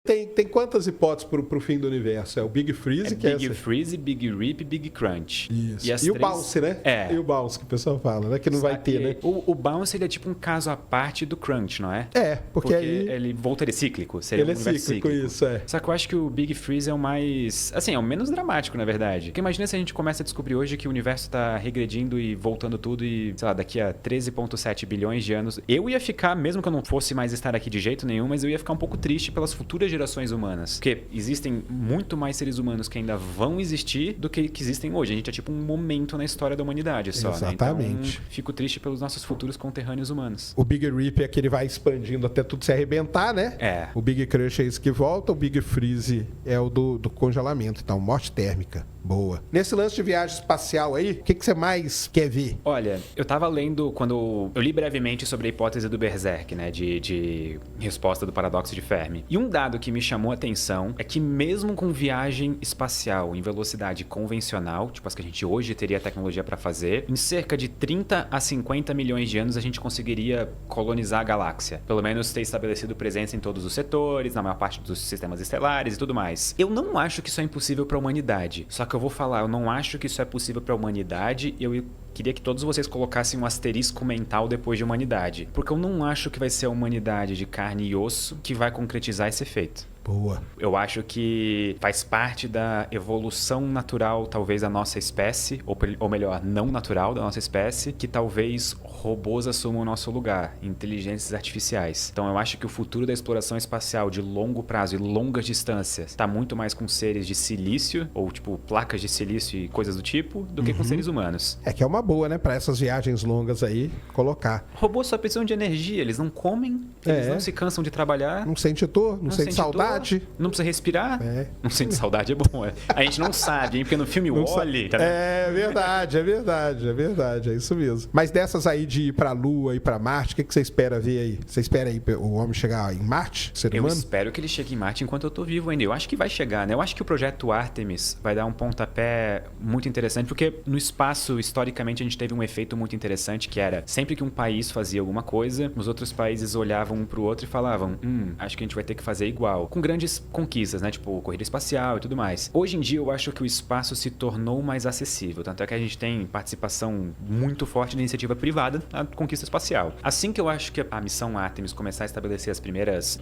Tem quantas hipóteses pro fim do universo? É o Big Freeze, que Big Freeze, Big Rip e Big Crunch. Isso. E o Bounce, né? É. E o Bounce, que o pessoal fala, né? Que não vai ter, né? O Bounce, ele é tipo um caso à parte do Crunch, não é? É, porque aí... ele voltaria cíclico. Seria ele um universo cíclico, isso, é. Só que eu acho que o Big Freeze é o mais... Assim, é o menos dramático, na verdade. Porque imagina se a gente começa a descobrir hoje que o universo tá regredindo e voltando tudo e, sei lá, daqui a 13,7 bilhões de anos. Eu ia ficar, mesmo que eu não fosse mais estar aqui de jeito nenhum, mas eu ia ficar um pouco triste pelas futuras gerações humanas. Porque existem muito mais seres humanos que ainda vão existir do que existem hoje. A gente é tipo um momento na história da humanidade só, exatamente. Né? Então, fico triste pelos nossos futuros conterrâneos humanos. O Big Rip é que ele vai expandindo até tudo se arrebentar, né? É. O Big Crush é esse que volta, o Big Freeze é o do congelamento, então morte térmica. Boa. Nesse lance de viagem espacial aí, o que você mais quer ver? Olha, eu tava lendo quando... Eu li brevemente sobre a hipótese do Berserk, né? De resposta do paradoxo de Fermi. E um dado que me chamou a atenção é que mesmo com viagem espacial em velocidade convencional, tipo as que a gente hoje teria tecnologia para fazer, em cerca de 30 a 50 milhões de anos a gente conseguiria colonizar a galáxia. Pelo menos ter estabelecido presença em todos os setores, na maior parte dos sistemas estelares e tudo mais. Eu não acho que isso é impossível para a humanidade. Só que eu vou falar, eu não acho que isso é possível para a humanidade. Eu queria que todos vocês colocassem um asterisco mental depois de humanidade. Porque eu não acho que vai ser a humanidade de carne e osso que vai concretizar esse efeito. Boa. Eu acho que faz parte da evolução natural, talvez, da nossa espécie, ou melhor, não natural da nossa espécie, que talvez robôs assumam o nosso lugar, inteligências artificiais. Então eu acho que o futuro da exploração espacial de longo prazo e longas distâncias está muito mais com seres de silício, ou tipo placas de silício e coisas do tipo, do que com seres humanos. É que é uma boa, né? Para essas viagens longas aí, colocar. Robôs só precisam de energia, eles não comem, eles não se cansam de trabalhar. Não sente dor, não sente saudade. Não precisa respirar. Não sente saudade, é bom. A gente não sabe, hein? Porque no filme Wall-E... Tá, é verdade, é isso mesmo. Mas dessas aí de ir pra Lua e pra Marte, o que você espera ver aí? Você espera aí o homem chegar em Marte, ser humano? Eu espero que ele chegue em Marte enquanto eu tô vivo ainda. Eu acho que vai chegar, né? Eu acho que o projeto Artemis vai dar um pontapé muito interessante, porque no espaço, historicamente, a gente teve um efeito muito interessante, que era sempre que um país fazia alguma coisa, os outros países olhavam um pro outro e falavam, acho que a gente vai ter que fazer igual. Com grandes conquistas, né? Tipo, corrida espacial e tudo mais. Hoje em dia, eu acho que o espaço se tornou mais acessível. Tanto é que a gente tem participação muito forte da iniciativa privada na conquista espacial. Assim que eu acho que a missão Artemis começar a estabelecer as primeiras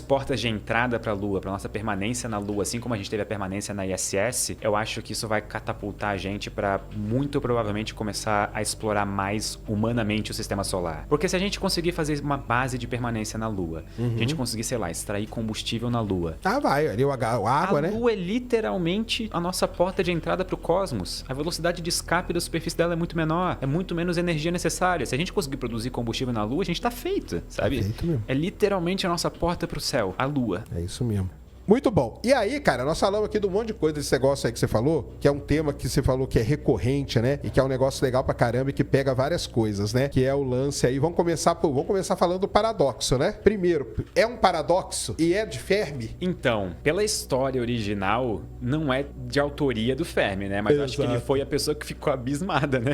portas de entrada para a Lua, para nossa permanência na Lua, assim como a gente teve a permanência na ISS, eu acho que isso vai catapultar a gente para muito provavelmente começar a explorar mais humanamente o sistema solar. Porque se a gente conseguir fazer uma base de permanência na Lua, a gente conseguir, sei lá, extrair combustível na Lua. Vai, ali a água, né? A Lua é literalmente a nossa porta de entrada para o cosmos. A velocidade de escape da superfície dela é muito menor, é muito menos energia necessária. Se a gente conseguir produzir combustível na Lua, a gente tá feito, sabe? Tá feito mesmo. É literalmente a nossa porta pro céu, a Lua. É isso mesmo. Muito bom. E aí, cara, nós falamos aqui de um monte de coisa desse negócio aí que você falou, que é um tema que você falou que é recorrente, né? E que é um negócio legal pra caramba e que pega várias coisas, né? Que é o lance aí. Vamos começar falando do paradoxo, né? Primeiro, é um paradoxo e é de Fermi? Então, pela história original, não é de autoria do Fermi, né? Mas eu acho que ele foi a pessoa que ficou abismada, né?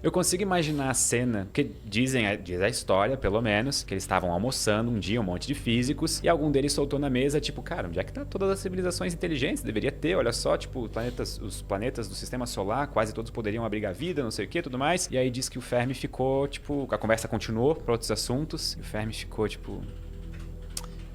Eu consigo imaginar a cena, porque diz a história, pelo menos, que eles estavam almoçando um dia, um monte de físicos, e algum deles soltou na mesa, tipo, cara, onde é que tá todas as civilizações inteligentes? Deveria ter, olha só, tipo, os planetas do sistema solar, quase todos poderiam abrigar vida, não sei o que, tudo mais. E aí diz que o Fermi ficou, tipo, a conversa continuou para outros assuntos, e o Fermi ficou, tipo...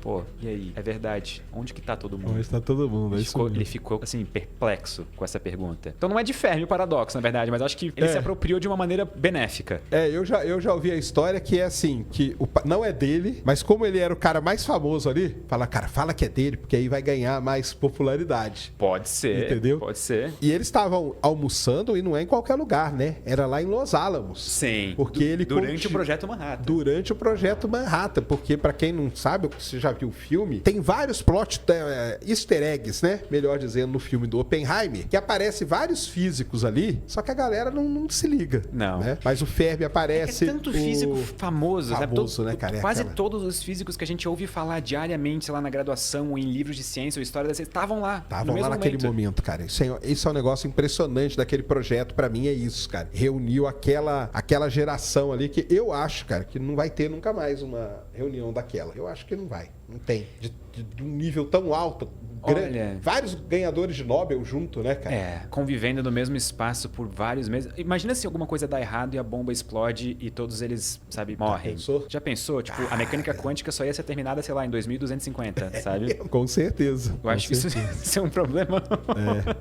Pô, e aí? É verdade. Onde que tá todo mundo? Onde tá todo mundo? Ele ficou, assim, perplexo com essa pergunta. Então não é de Fermi o paradoxo, na verdade, mas acho que ele se apropriou de uma maneira benéfica. Eu já ouvi a história que é assim, que não é dele, mas como ele era o cara mais famoso ali, fala que é dele, porque aí vai ganhar mais popularidade. Pode ser. Entendeu? Pode ser. E eles estavam almoçando e não é em qualquer lugar, né? Era lá em Los Alamos. Sim. Porque ele durante o Projeto Manhattan. Durante o Projeto Manhattan, porque pra quem não sabe, você já viu o filme, tem vários easter eggs, né? Melhor dizendo, no filme do Oppenheimer, que aparece vários físicos ali, só que a galera não se liga. Não. Né? Mas o Fermi aparece... É tanto físico famoso, né, cara? Quase todos os físicos que a gente ouve falar diariamente, sei lá, na graduação, ou em livros de ciência ou história da ciência, estavam lá. Estavam lá naquele momento, cara. Isso é um negócio impressionante daquele projeto, pra mim é isso, cara. Reuniu aquela geração ali que eu acho, cara, que não vai ter nunca mais uma reunião daquela. Eu acho que não vai. Não tem. De um nível tão alto. Olha, vários ganhadores de Nobel junto, né, cara? Convivendo no mesmo espaço por vários meses. Imagina se alguma coisa dá errado e a bomba explode e todos eles, sabe, morrem. Já pensou? Tipo, a mecânica quântica só ia ser terminada, sei lá, em 2250, sabe? Com certeza. Eu acho que isso é um problema.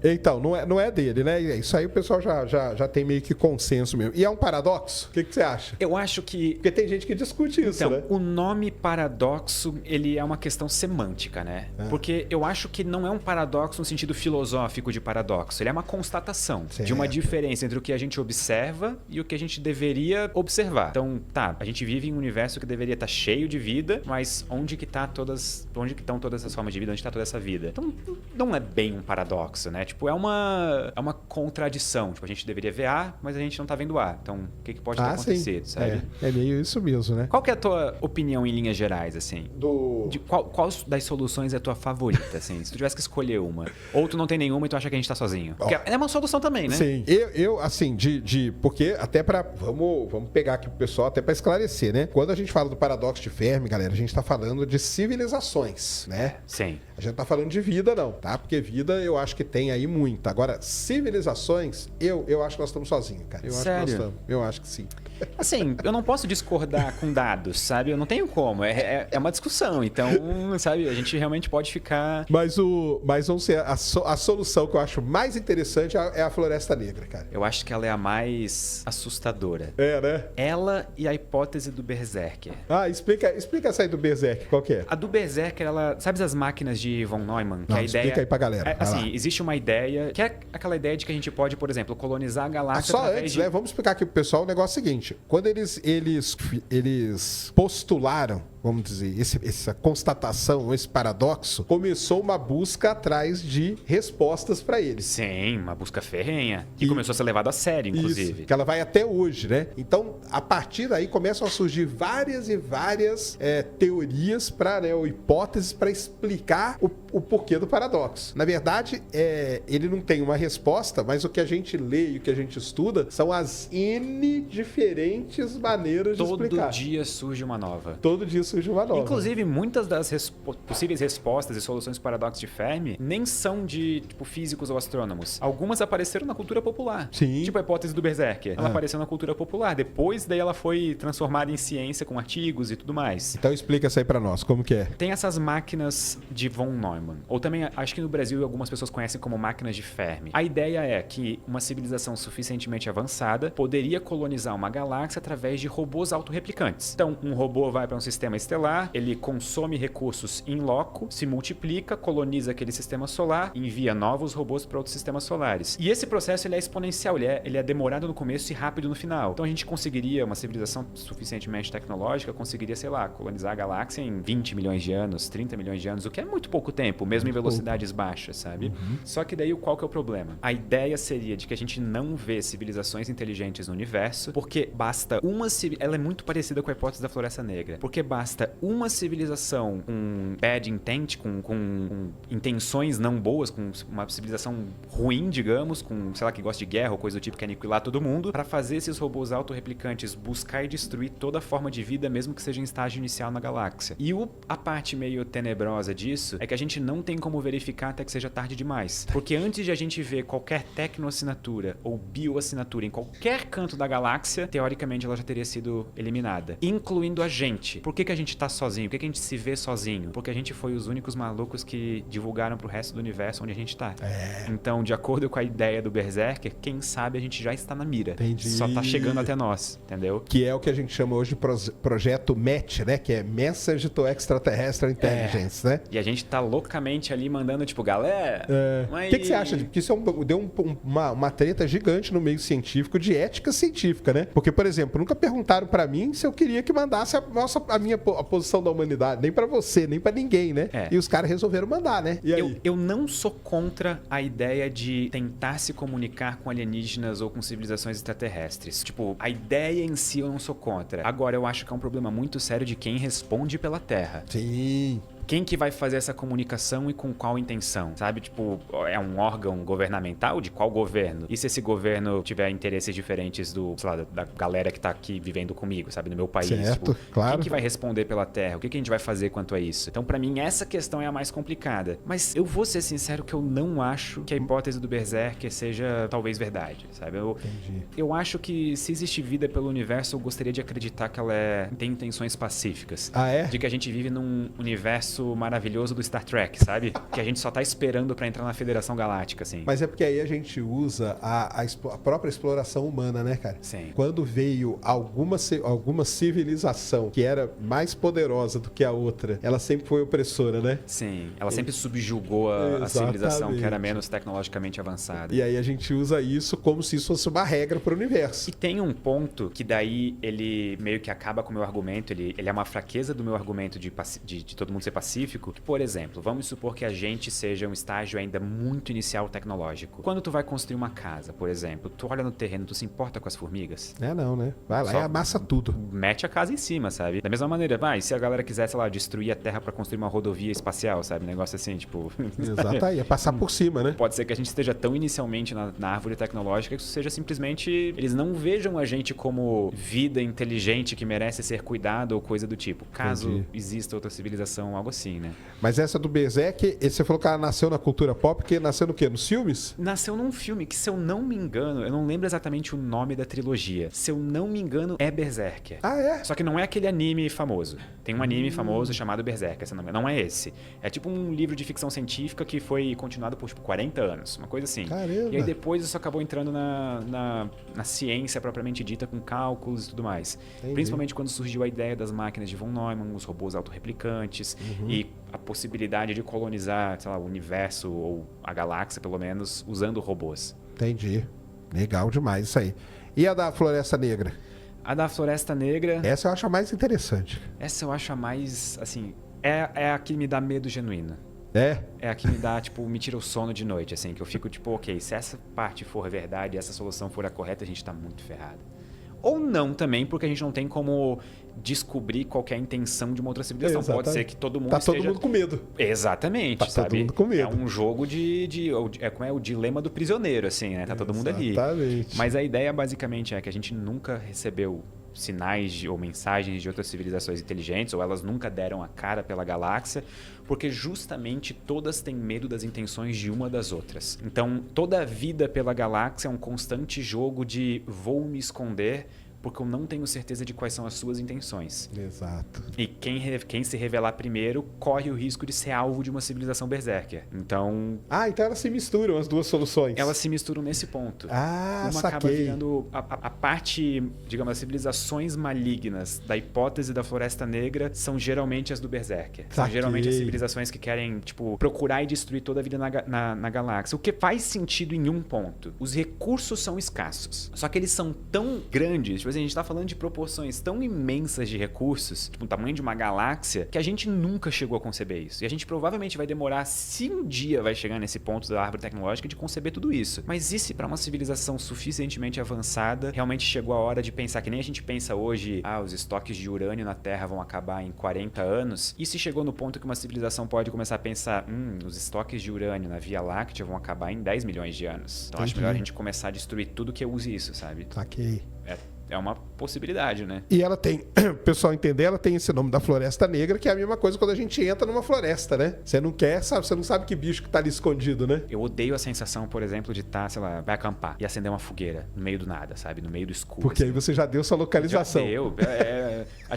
Então, não é dele, né? Isso aí o pessoal já tem meio que consenso mesmo. E é um paradoxo? O que você acha? Eu acho que... Porque tem gente que discute isso, então, né? O nome paradoxo, ele é uma questão semântica, né? Porque eu acho que não é um paradoxo no sentido filosófico de paradoxo. Ele é uma constatação de uma diferença entre o que a gente observa e o que a gente deveria observar. Então, a gente vive em um universo que deveria estar cheio de vida, mas onde que estão todas as formas de vida? Onde está toda essa vida? Então, não é bem um paradoxo, né? Tipo, é uma contradição. Tipo, a gente deveria ver A, mas a gente não tá vendo A. Então, o que pode ter acontecido, sabe? É meio isso mesmo, né? Qual que é a tua opinião em linhas gerais, assim? Qual das soluções é a tua favorita, assim? Se tu tivesse que escolher uma. Ou tu não tem nenhuma e tu acha que a gente tá sozinho. Porque é uma solução também, né? Sim. Eu assim, porque até vamos pegar aqui pro pessoal até pra esclarecer, né? Quando a gente fala do paradoxo de Fermi, galera, a gente tá falando de civilizações, né? Sim. A gente não tá falando de vida, não, tá? Porque vida eu acho que tem aí muita. Agora, civilizações, eu acho que nós estamos sozinhos, cara. Sério? Eu acho que sim. Assim, eu não posso discordar com dados, sabe? Eu não tenho como. É uma discussão. Então, sabe, a gente realmente pode ficar... Mas vamos ser a solução que eu acho mais interessante é a Floresta Negra, cara. Eu acho que ela é a mais assustadora. Né? Ela e a hipótese do Berserker. Explica essa aí do Berserker, qual que é? A do Berserker, ela... Sabe as máquinas de von Neumann? Não, explica aí pra galera. Assim, existe uma ideia, que é aquela ideia de que a gente pode, por exemplo, colonizar a galáxia só antes, né? Vamos explicar aqui pro pessoal o negócio seguinte. Quando eles postularam, vamos dizer, essa constatação, esse paradoxo, começou uma busca atrás de respostas para eles. Sim, uma busca ferrenha, que começou a ser levada a sério, inclusive. Isso, que ela vai até hoje, né? Então, a partir daí começam a surgir várias e várias teorias ou hipóteses para explicar o porquê do paradoxo. Na verdade, ele não tem uma resposta, mas o que a gente lê e o que a gente estuda são as N diferentes maneiras de explicar. Todo dia surge uma nova. Todo dia surge uma nova. Inclusive, muitas das possíveis respostas e soluções do paradoxo de Fermi nem são de físicos ou astrônomos. Algumas apareceram na cultura popular. Sim. Tipo a hipótese do Berserker. Ela apareceu na cultura popular. Depois, daí ela foi transformada em ciência com artigos e tudo mais. Então explica isso aí pra nós, como que é? Tem essas máquinas de von Neumann. Ou também, acho que no Brasil algumas pessoas conhecem como máquinas de Fermi. A ideia é que uma civilização suficientemente avançada poderia colonizar uma galáxia através de robôs autorreplicantes. Então, um robô vai para um sistema estelar, ele consome recursos in loco, se multiplica, coloniza aquele sistema solar, envia novos robôs para outros sistemas solares. E esse processo ele é exponencial, ele é demorado no começo e rápido no final. Então a gente conseguiria, uma civilização suficientemente tecnológica, conseguiria, sei lá, colonizar a galáxia em 20 milhões de anos, 30 milhões de anos, o que é muito pouco tempo, mesmo em velocidades baixas, sabe? Só que daí qual que é o problema? A ideia seria de que a gente não vê civilizações inteligentes no universo, porque basta ela é muito parecida com a hipótese da Floresta Negra, porque basta uma civilização com bad intent, com intenções não boas, com uma civilização ruim, digamos, com, sei lá, que gosta de guerra ou coisa do tipo, que quer aniquilar todo mundo, para fazer esses robôs autorreplicantes buscar e destruir toda forma de vida, mesmo que seja em estágio inicial na galáxia. E a parte meio tenebrosa disso é que a gente não tem como verificar até que seja tarde demais. Porque antes de a gente ver qualquer tecnoassinatura ou bioassinatura em qualquer canto da galáxia, teoricamente ela já teria sido eliminada, incluindo a gente. Por que a gente tá sozinho? Por que a gente se vê sozinho? Porque a gente foi os únicos malucos que divulgaram pro resto do universo onde a gente tá. Então, de acordo com a ideia do Berserker, quem sabe a gente já está na mira. Entendi. Só tá chegando até nós, entendeu? Que é o que a gente chama hoje de projeto MET, né? Que é Message to Extraterrestrial Intelligence, né? E a gente tá loucamente ali mandando, tipo, galera... O que você acha? Porque isso deu uma treta gigante no meio científico de ética científica, né? Porque, por exemplo, nunca perguntaram pra mim se eu queria que mandasse a posição da humanidade. Nem pra você, nem pra ninguém, né? E os caras resolveram mandar, né? E aí? Eu não sou contra a ideia de tentar se comunicar com alienígenas ou com civilizações extraterrestres. Tipo, a ideia em si eu não sou contra. Agora, eu acho que é um problema muito sério de quem responde pela Terra. Sim. quem que vai fazer essa comunicação e com qual intenção, sabe? Tipo, é um órgão governamental de qual governo? E se esse governo tiver interesses diferentes do, sei lá, da galera que tá aqui vivendo comigo, sabe? No meu país. Certo, tipo, claro. Quem que vai responder pela terra? O que a gente vai fazer quanto a isso? Então, pra mim, essa questão é a mais complicada. Mas eu vou ser sincero que eu não acho que a hipótese do Berserker seja talvez verdade, sabe? Eu acho que se existe vida pelo universo, eu gostaria de acreditar que ela tem intenções pacíficas. Ah, é? De que a gente vive num universo maravilhoso do Star Trek, sabe? Que a gente só tá esperando pra entrar na Federação Galáctica, assim. Mas é porque aí a gente usa a própria exploração humana, né, cara? Sim. Quando veio alguma civilização que era mais poderosa do que a outra, ela sempre foi opressora, né? Sim. Ela sempre subjugou a civilização que era menos tecnologicamente avançada. E aí a gente usa isso como se isso fosse uma regra pro universo. E tem um ponto que daí ele meio que acaba com o meu argumento, ele é uma fraqueza do meu argumento de todo mundo ser pacífico. Que, por exemplo, vamos supor que a gente seja um estágio ainda muito inicial tecnológico. Quando tu vai construir uma casa, por exemplo, tu olha no terreno, tu se importa com as formigas? Não, né? Vai lá e amassa tudo. Mete a casa em cima, sabe? Da mesma maneira, e se a galera quiser, sei lá, destruir a Terra pra construir uma rodovia espacial, sabe? Um negócio assim, tipo... Exato, aí é passar por cima, né? Pode ser que a gente esteja tão inicialmente na árvore tecnológica que isso seja simplesmente... Eles não vejam a gente como vida inteligente que merece ser cuidado ou coisa do tipo. Caso exista outra civilização, algo assim, né? Mas essa do Berserk, você falou que ela nasceu na cultura pop, que nasceu no quê? Nos filmes? Nasceu num filme que, se eu não me engano, eu não lembro exatamente o nome da trilogia. Se eu não me engano, é Berserker. Ah, é? Só que não é aquele anime famoso. Tem um anime famoso chamado Berserker, não é esse. É tipo um livro de ficção científica que foi continuado por, tipo, 40 anos, uma coisa assim. Caramba. E aí depois isso acabou entrando na ciência propriamente dita, com cálculos e tudo mais. Entendi. Principalmente quando surgiu a ideia das máquinas de von Neumann, os robôs autorreplicantes e a possibilidade de colonizar, sei lá, o universo ou a galáxia, pelo menos, usando robôs. Entendi. Legal demais isso aí. E a da Floresta Negra? A da Floresta Negra... Essa eu acho a mais interessante. Essa eu acho a mais, assim... É a que me dá medo genuíno. É? É a que me dá, tipo, me tira o sono de noite, assim. Que eu fico, tipo, ok, se essa parte for verdade, essa solução for a correta, a gente tá muito ferrado. Ou não também, porque a gente não tem como descobrir qual que é a intenção de uma outra civilização. Exatamente. Pode ser que todo mundo tá esteja... todo mundo com medo. Exatamente, tá sabe? todo mundo com medo. É um jogo como é o dilema do prisioneiro, assim, né? Tá todo mundo ali. Exatamente. Mas a ideia, basicamente, é que a gente nunca recebeu sinais ou mensagens de outras civilizações inteligentes, ou elas nunca deram a cara pela galáxia, porque justamente todas têm medo das intenções de uma das outras. Então, toda a vida pela galáxia é um constante jogo de vou me esconder porque eu não tenho certeza de quais são as suas intenções. Exato. E quem se revelar primeiro corre o risco de ser alvo de uma civilização berserker. Então... então elas se misturam, as duas soluções. Elas se misturam nesse ponto. Uma saquei. Acaba virando a parte, digamos, as civilizações malignas da hipótese da Floresta Negra são geralmente as do berserker. São geralmente as civilizações que querem, tipo, procurar e destruir toda a vida na galáxia. O que faz sentido em um ponto. Os recursos são escassos. Só que eles são tão grandes, tipo, a gente tá falando de proporções tão imensas de recursos, tipo o tamanho de uma galáxia, que a gente nunca chegou a conceber isso. E a gente provavelmente vai demorar, se um dia vai chegar nesse ponto da árvore tecnológica, de conceber tudo isso. Mas e se para uma civilização suficientemente avançada, realmente chegou a hora de pensar, que nem a gente pensa hoje, os estoques de urânio na Terra vão acabar em 40 anos, e se chegou no ponto que uma civilização pode começar a pensar, os estoques de urânio na Via Láctea vão acabar em 10 milhões de anos. Então acho melhor a gente começar a destruir tudo que use isso, sabe? Saquei. É uma possibilidade, né? E ela tem, o pessoal entender, ela tem esse nome da Floresta Negra, que é a mesma coisa quando a gente entra numa floresta, né? Você não quer, sabe? Você não sabe que bicho que tá ali escondido, né? Eu odeio a sensação, por exemplo, de estar, sei lá, vai acampar e acender uma fogueira no meio do nada, sabe? No meio do escuro. Porque assim. aí você já deu sua localização. Já deu.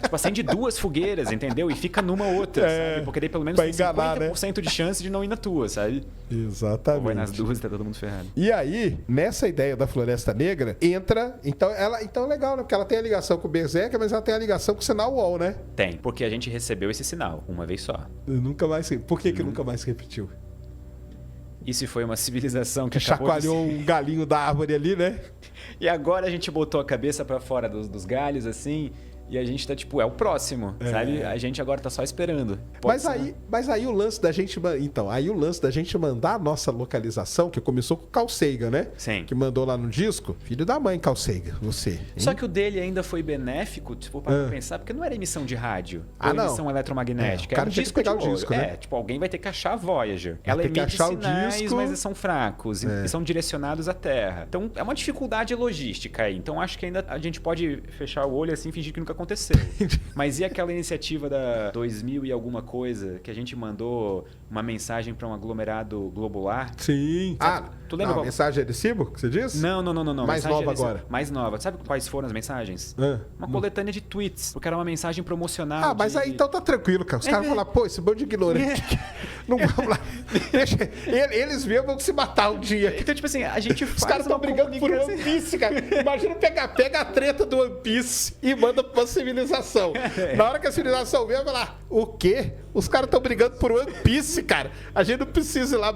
Tipo, acende duas fogueiras, entendeu? E fica numa outra, sabe? Porque daí pelo menos tem enganar, 50% de chance de não ir na tua, sabe? Exatamente. Ou vai nas duas e tá todo mundo ferrado. E aí, nessa ideia da Floresta Negra, entra... Então é legal, né? Porque ela tem a ligação com o Berserker, mas ela tem a ligação com o sinal UOL, né? Tem, porque a gente recebeu esse sinal uma vez só. Nunca mais... Por que nunca mais se repetiu? E se foi uma civilização que chacoalhou um galinho da árvore ali, né? E agora a gente botou a cabeça pra fora dos galhos, assim... E a gente tá, tipo, é o próximo, sabe? A gente agora tá só esperando. Mas aí o lance da gente... Então, aí o lance da gente mandar a nossa localização, que começou com o Carl Sagan, né? Sim. Que mandou lá no disco. Filho da mãe, Carl Sagan, você. Hein? Só que o dele ainda foi benéfico, tipo, para pensar, porque não era emissão de rádio. Ou não. emissão eletromagnética. O cara Era tinha que pegar o de ouro. disco, né? Tipo, alguém vai ter que achar a Voyager. Vai Ela ter que emite achar o sinais, disco. mas eles são fracos. E são direcionados à Terra. Então, é uma dificuldade logística aí. Então, acho que ainda a gente pode fechar o olho assim e fingir que nunca aconteceu. Mas e aquela iniciativa da 2000 e alguma coisa, que a gente mandou uma mensagem para um aglomerado globular? Sim. Tu lembra qual? Mensagem de recibo, que você disse? Não. Mais Mensagem nova desse- agora. Mais nova. Sabe quais foram as mensagens? Uma coletânea de tweets. Porque era uma mensagem promocional. Mas aí então tá tranquilo, cara. Os caras vão lá, pô, esse bando de ignorante. Não vamos lá. Deixa, eles mesmos vão se matar um dia. Então, tipo assim, a gente faz Os caras estão uma brigando por One Piece, cara. Imagina pega a treta do One Piece e manda pra uma civilização. Na hora que a civilização vem, vai lá, o quê? Os caras estão brigando por One Piece, cara. A gente não precisa ir lá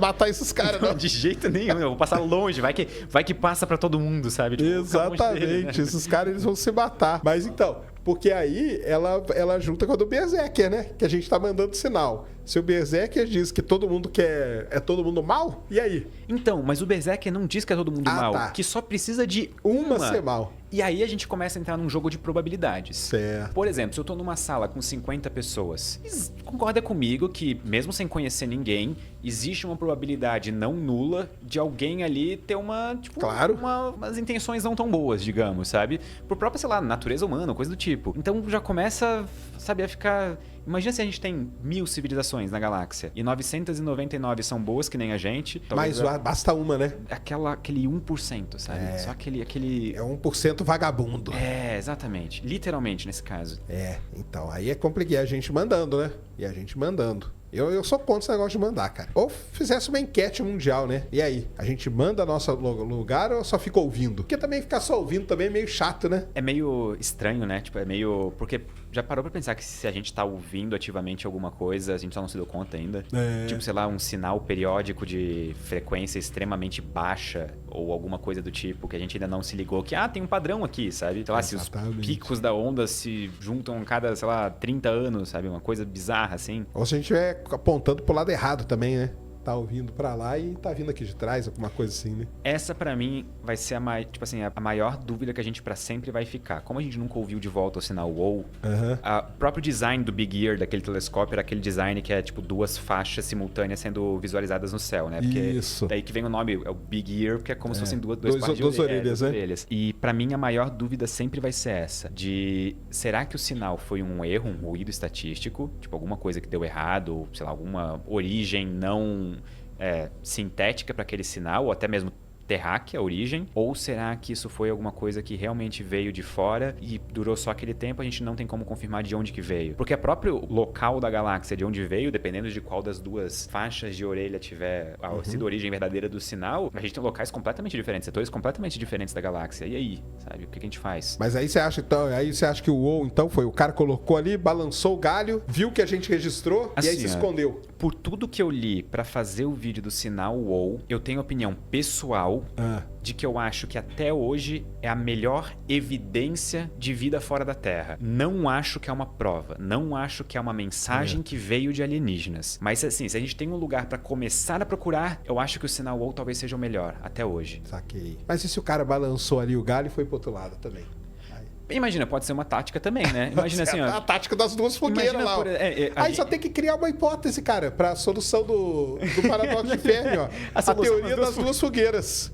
matar esses caras, não. De jeito nenhum, eu vou passar longe, vai que passa pra todo mundo, sabe? Tipo, Exatamente, dele, né? esses caras eles vão se matar. Mas então, porque aí ela junta com a do Berserker, né? Que a gente tá mandando sinal. Se o Berserker diz que todo mundo é todo mundo mal, e aí? Então, mas o Berserker não diz que é todo mundo mal, tá. que só precisa de Uma ser mal. E aí a gente começa a entrar num jogo de probabilidades. Certo. Por exemplo, se eu tô numa sala com 50 pessoas, concorda comigo que, mesmo sem conhecer ninguém, existe uma probabilidade não nula de alguém ali ter Claro. umas intenções não tão boas, digamos, sabe? Por própria, sei lá, natureza humana, coisa do tipo. Então já começa, sabe, a ficar... Imagina se a gente tem 1000 civilizações na galáxia e 999 são boas que nem a gente. Mas basta uma, né? Aquele 1%, sabe? Só aquele... É 1% vagabundo. Exatamente. Literalmente, nesse caso. Então, aí é complicado. A gente mandando, né? E a gente mandando. Eu sou contra esse negócio de mandar, cara. Ou fizesse uma enquete mundial, né? E aí? A gente manda nosso lugar ou só fica ouvindo? Porque também ficar só ouvindo também é meio chato, né? É meio estranho, né? Tipo, é meio... Porque já parou pra pensar que se a gente tá ouvindo ativamente alguma coisa, a gente só não se deu conta ainda? Tipo, sei lá, um sinal periódico de frequência extremamente baixa ou alguma coisa do tipo que a gente ainda não se ligou que, tem um padrão aqui, sabe? Sei lá, se os picos da onda se juntam cada, sei lá, 30 anos, sabe? Uma coisa bizarra, assim. Ou se a gente estiver apontando pro lado errado também, né? Tá ouvindo pra lá e tá vindo aqui de trás, alguma coisa assim, né? Essa, pra mim, vai ser a maior dúvida que a gente pra sempre vai ficar. Como a gente nunca ouviu de volta o sinal WOW, o próprio design do Big Ear, daquele telescópio, era aquele design que é, tipo, 2 faixas simultâneas sendo visualizadas no céu, né? Porque Isso. daí que vem o nome, é o Big Ear, porque é como se fossem duas partes duas de orelhas, né? orelhas. E pra mim, a maior dúvida sempre vai ser essa, de será que o sinal foi um erro, um ruído estatístico, tipo, alguma coisa que deu errado, ou, sei lá, alguma origem não... sintética para aquele sinal, ou até mesmo terráquea, a origem? Ou será que isso foi alguma coisa que realmente veio de fora e durou só aquele tempo, a gente não tem como confirmar de onde que veio? Porque o próprio local da galáxia de onde veio, dependendo de qual das duas faixas de orelha tiver sido a origem verdadeira do sinal, a gente tem locais completamente diferentes, setores completamente diferentes da galáxia. E aí, sabe? O que a gente faz? Mas aí você acha, então, que o WoW, então, foi o cara colocou ali, balançou o galho, viu que a gente registrou e aí Assim, se escondeu. Por tudo que eu li pra fazer o vídeo do sinal WoW, eu tenho opinião pessoal de que eu acho que até hoje é a melhor evidência de vida fora da Terra. Não acho que é uma prova, não acho que é uma mensagem que veio de alienígenas. Mas assim, se a gente tem um lugar pra começar a procurar, eu acho que o sinal WoW talvez seja o melhor, até hoje. Saquei. Mas e se o cara balançou ali o galho e foi pro outro lado também? Imagina, pode ser uma tática também, né? Imagina assim, ó. A tática das duas fogueiras lá. Aí só tem que criar uma hipótese, cara, pra solução do paradoxo de Fermi, ó. A teoria das duas fogueiras.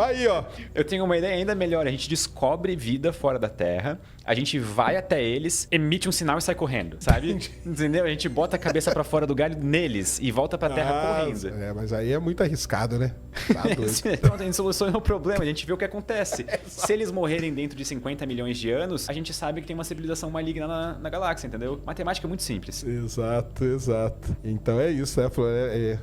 Aí, ó. Eu tenho uma ideia ainda melhor. A gente descobre vida fora da Terra, a gente vai até eles, emite um sinal e sai correndo, sabe? Entendeu? A gente bota a cabeça pra fora do galho neles e volta pra Terra correndo. Mas aí é muito arriscado, né? Tá doido. Então, a gente soluciona o problema, a gente vê o que acontece. Se eles morrerem dentro de 50 milhões de anos, a gente sabe que tem uma civilização maligna na galáxia, entendeu? Matemática é muito simples. Exato. Então é isso, né?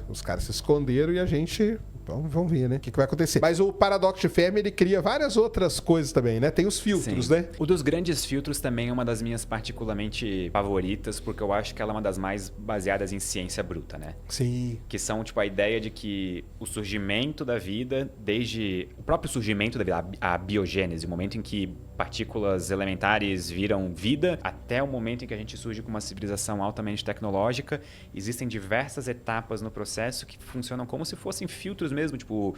Os caras se esconderam e a gente Vamos ver, né? O que vai acontecer. Mas o paradoxo de Fermi, ele cria várias outras coisas também, né? Tem os filtros, Sim. né? O dos grandes filtros também é uma das minhas particularmente favoritas, porque eu acho que ela é uma das mais baseadas em ciência bruta, né? Sim. Que são, tipo, a ideia de que o surgimento da vida, desde o próprio surgimento da vida, a biogênese, o momento em que partículas elementares viram vida, até o momento em que a gente surge com uma civilização altamente tecnológica, existem diversas etapas no processo que funcionam como se fossem filtros mesmo, tipo,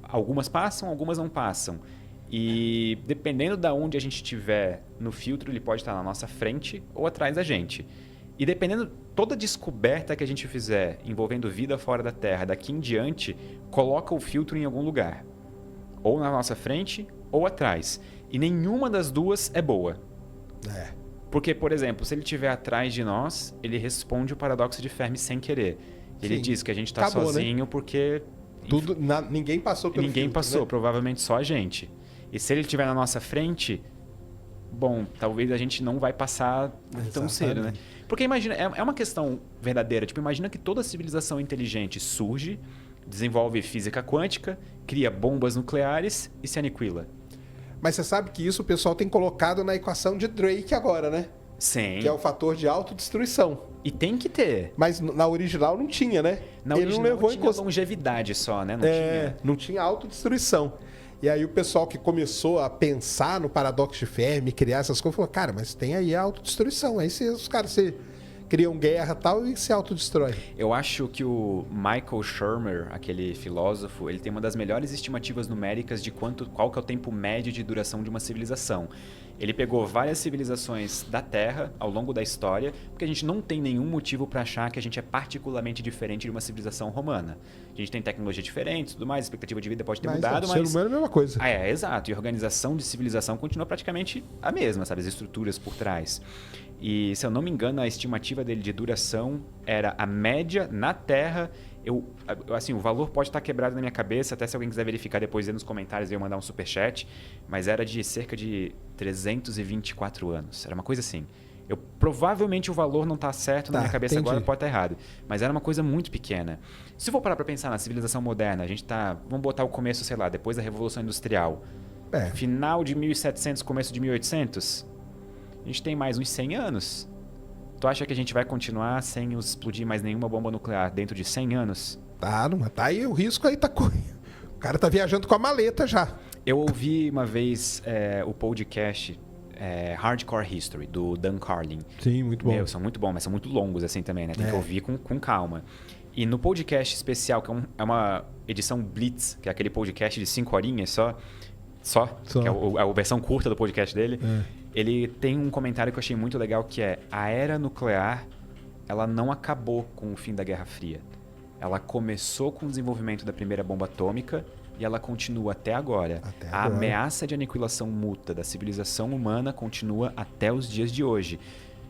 algumas passam, algumas não passam. E dependendo de onde a gente estiver no filtro, ele pode estar na nossa frente ou atrás da gente. E dependendo, toda descoberta que a gente fizer envolvendo vida fora da Terra, daqui em diante, coloca o filtro em algum lugar. Ou na nossa frente ou atrás. E nenhuma das duas é boa. É. Porque, por exemplo, se ele estiver atrás de nós, ele responde o paradoxo de Fermi sem querer. Ele Sim. diz que a gente está Acabou, sozinho, né? porque... Ninguém passou pelo Ninguém filtro, passou, né? provavelmente só a gente. E se ele estiver na nossa frente, bom, talvez a gente não vai passar tão cedo, né? Porque imagina, é uma questão verdadeira. Tipo, imagina que toda civilização inteligente surge, desenvolve física quântica, cria bombas nucleares e se aniquila. Mas você sabe que isso o pessoal tem colocado na equação de Drake agora, né? Sim. Que é o fator de autodestruição. E tem que ter. Mas na original não tinha, né? Na Ele original não levou em tinha consideração. longevidade só, né? Não tinha autodestruição. E aí o pessoal que começou a pensar no paradoxo de Fermi, criar essas coisas, falou, cara, mas tem aí a autodestruição. Aí os caras criam guerra e tal e se autodestrói. Eu acho que o Michael Shermer, aquele filósofo, ele tem uma das melhores estimativas numéricas de qual que é o tempo médio de duração de uma civilização. Ele pegou várias civilizações da Terra ao longo da história, porque a gente não tem nenhum motivo para achar que a gente é particularmente diferente de uma civilização romana. A gente tem tecnologia diferente, tudo mais, a expectativa de vida pode ter mudado, mas... O ser humano é a mesma coisa. Exato. E a organização de civilização continua praticamente a mesma, sabe? As estruturas por trás. E, se eu não me engano, a estimativa dele de duração era a média na Terra. Assim, o valor pode estar quebrado na minha cabeça, até se alguém quiser verificar depois aí nos comentários, eu mandar um superchat, mas era de cerca de 324 anos. Era uma coisa assim. Provavelmente o valor não está certo na minha cabeça entendi. agora, pode estar errado. Mas era uma coisa muito pequena. Se for parar para pensar na civilização moderna, a gente tá... Vamos botar o começo, sei lá, depois da Revolução Industrial. Final de 1700, começo de 1800. A gente tem mais uns 100 anos. Tu acha que a gente vai continuar sem explodir mais nenhuma bomba nuclear dentro de 100 anos? Tá aí o risco aí tá... O cara tá viajando com a maleta já. Eu ouvi uma vez o podcast Hardcore History, do Dan Carlin. Sim, muito bom. São muito bons, mas são muito longos assim também, né? Tem que ouvir com calma. E no podcast especial, que é uma edição Blitz, que é aquele podcast de 5 horinhas só, que é a versão curta do podcast dele, ele tem um comentário que eu achei muito legal, que é: a era nuclear, ela não acabou com o fim da Guerra Fria. Ela começou com o desenvolvimento da primeira bomba atômica e ela continua até agora. A ameaça de aniquilação mútua da civilização humana continua até os dias de hoje.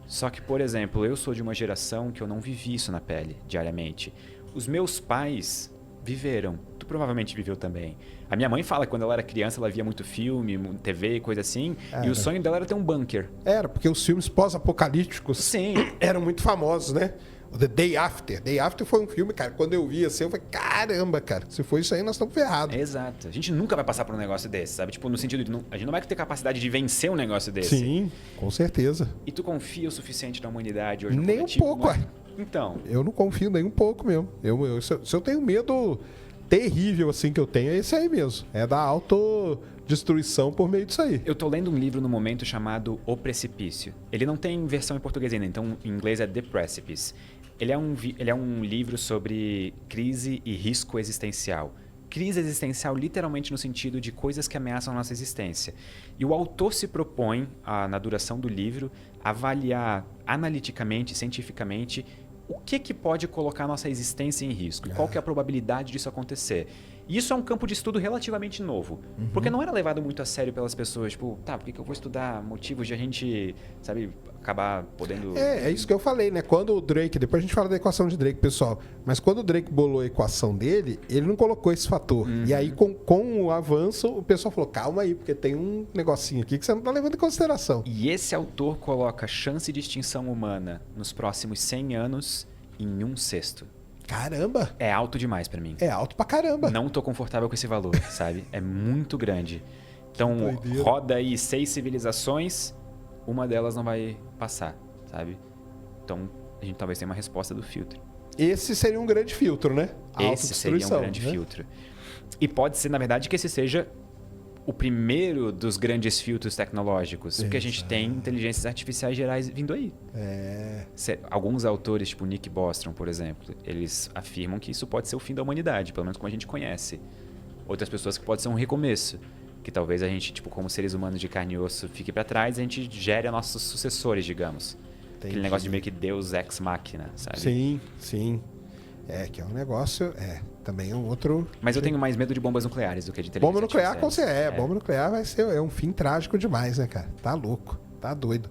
Só que, por exemplo, eu sou de uma geração que eu não vivi isso na pele diariamente. Os meus pais viveram. Tu provavelmente viveu também. A minha mãe fala que quando ela era criança ela via muito filme, TV e coisa assim. E o sonho dela era ter um bunker. Era, porque os filmes pós-apocalípticos eram muito famosos, né? O The Day After. Day After foi um filme, cara, quando eu vi assim, eu falei, caramba, cara, se for isso aí, nós estamos ferrados. Exato. A gente nunca vai passar por um negócio desse, sabe? Tipo, no sentido de a gente não vai ter capacidade de vencer um negócio desse. Sim, com certeza. E tu confia o suficiente na humanidade hoje? Nem um pouco, Então. Eu não confio nem um pouco mesmo. Se eu tenho medo terrível assim que eu tenho, é esse aí mesmo. É da autodestruição por meio disso aí. Eu tô lendo um livro no momento chamado O Precipício. Ele não tem versão em português ainda, então em inglês é The Precipice. Ele é um livro sobre crise e risco existencial. Crise existencial literalmente no sentido de coisas que ameaçam a nossa existência. E o autor se propõe, na duração do livro, avaliar analiticamente, cientificamente, o que pode colocar a nossa existência em risco? Qual que é a probabilidade disso acontecer? E isso é um campo de estudo relativamente novo. Porque não era levado muito a sério pelas pessoas. Tipo, por que eu vou estudar motivos de a gente, sabe, acabar podendo... É isso que eu falei, né? Quando o Drake... Depois a gente fala da equação de Drake, pessoal. Mas quando o Drake bolou a equação dele, ele não colocou esse fator. E aí, com o avanço, o pessoal falou, calma aí, porque tem um negocinho aqui que você não tá levando em consideração. E esse autor coloca a chance de extinção humana nos próximos 100 anos em 1/6. Caramba! É alto demais pra mim. É alto pra caramba. Não tô confortável com esse valor, sabe? É muito grande. Então, doideira. roda aí 6 civilizações, uma delas não vai passar, sabe? Então, a gente talvez tenha uma resposta do filtro. Esse seria um grande filtro, né? Esse seria um grande né? filtro. E pode ser, na verdade, que esse seja o primeiro dos grandes filtros tecnológicos. Porque a gente tem inteligências artificiais gerais vindo aí. Alguns autores, tipo Nick Bostrom, por exemplo, eles afirmam que isso pode ser o fim da humanidade, pelo menos como a gente conhece. Outras pessoas que pode ser um recomeço. Que talvez a gente, tipo, como seres humanos de carne e osso, fique para trás e a gente gere nossos sucessores, digamos. Entendi. Aquele negócio de meio que Deus ex machina, sabe? Sim, sim. Que é um negócio... também é um outro... Mas eu tenho mais medo de bombas nucleares do que de inteligência Bomba nuclear, artificiais. bomba nuclear vai ser um fim trágico demais, né, cara? Tá louco, tá doido.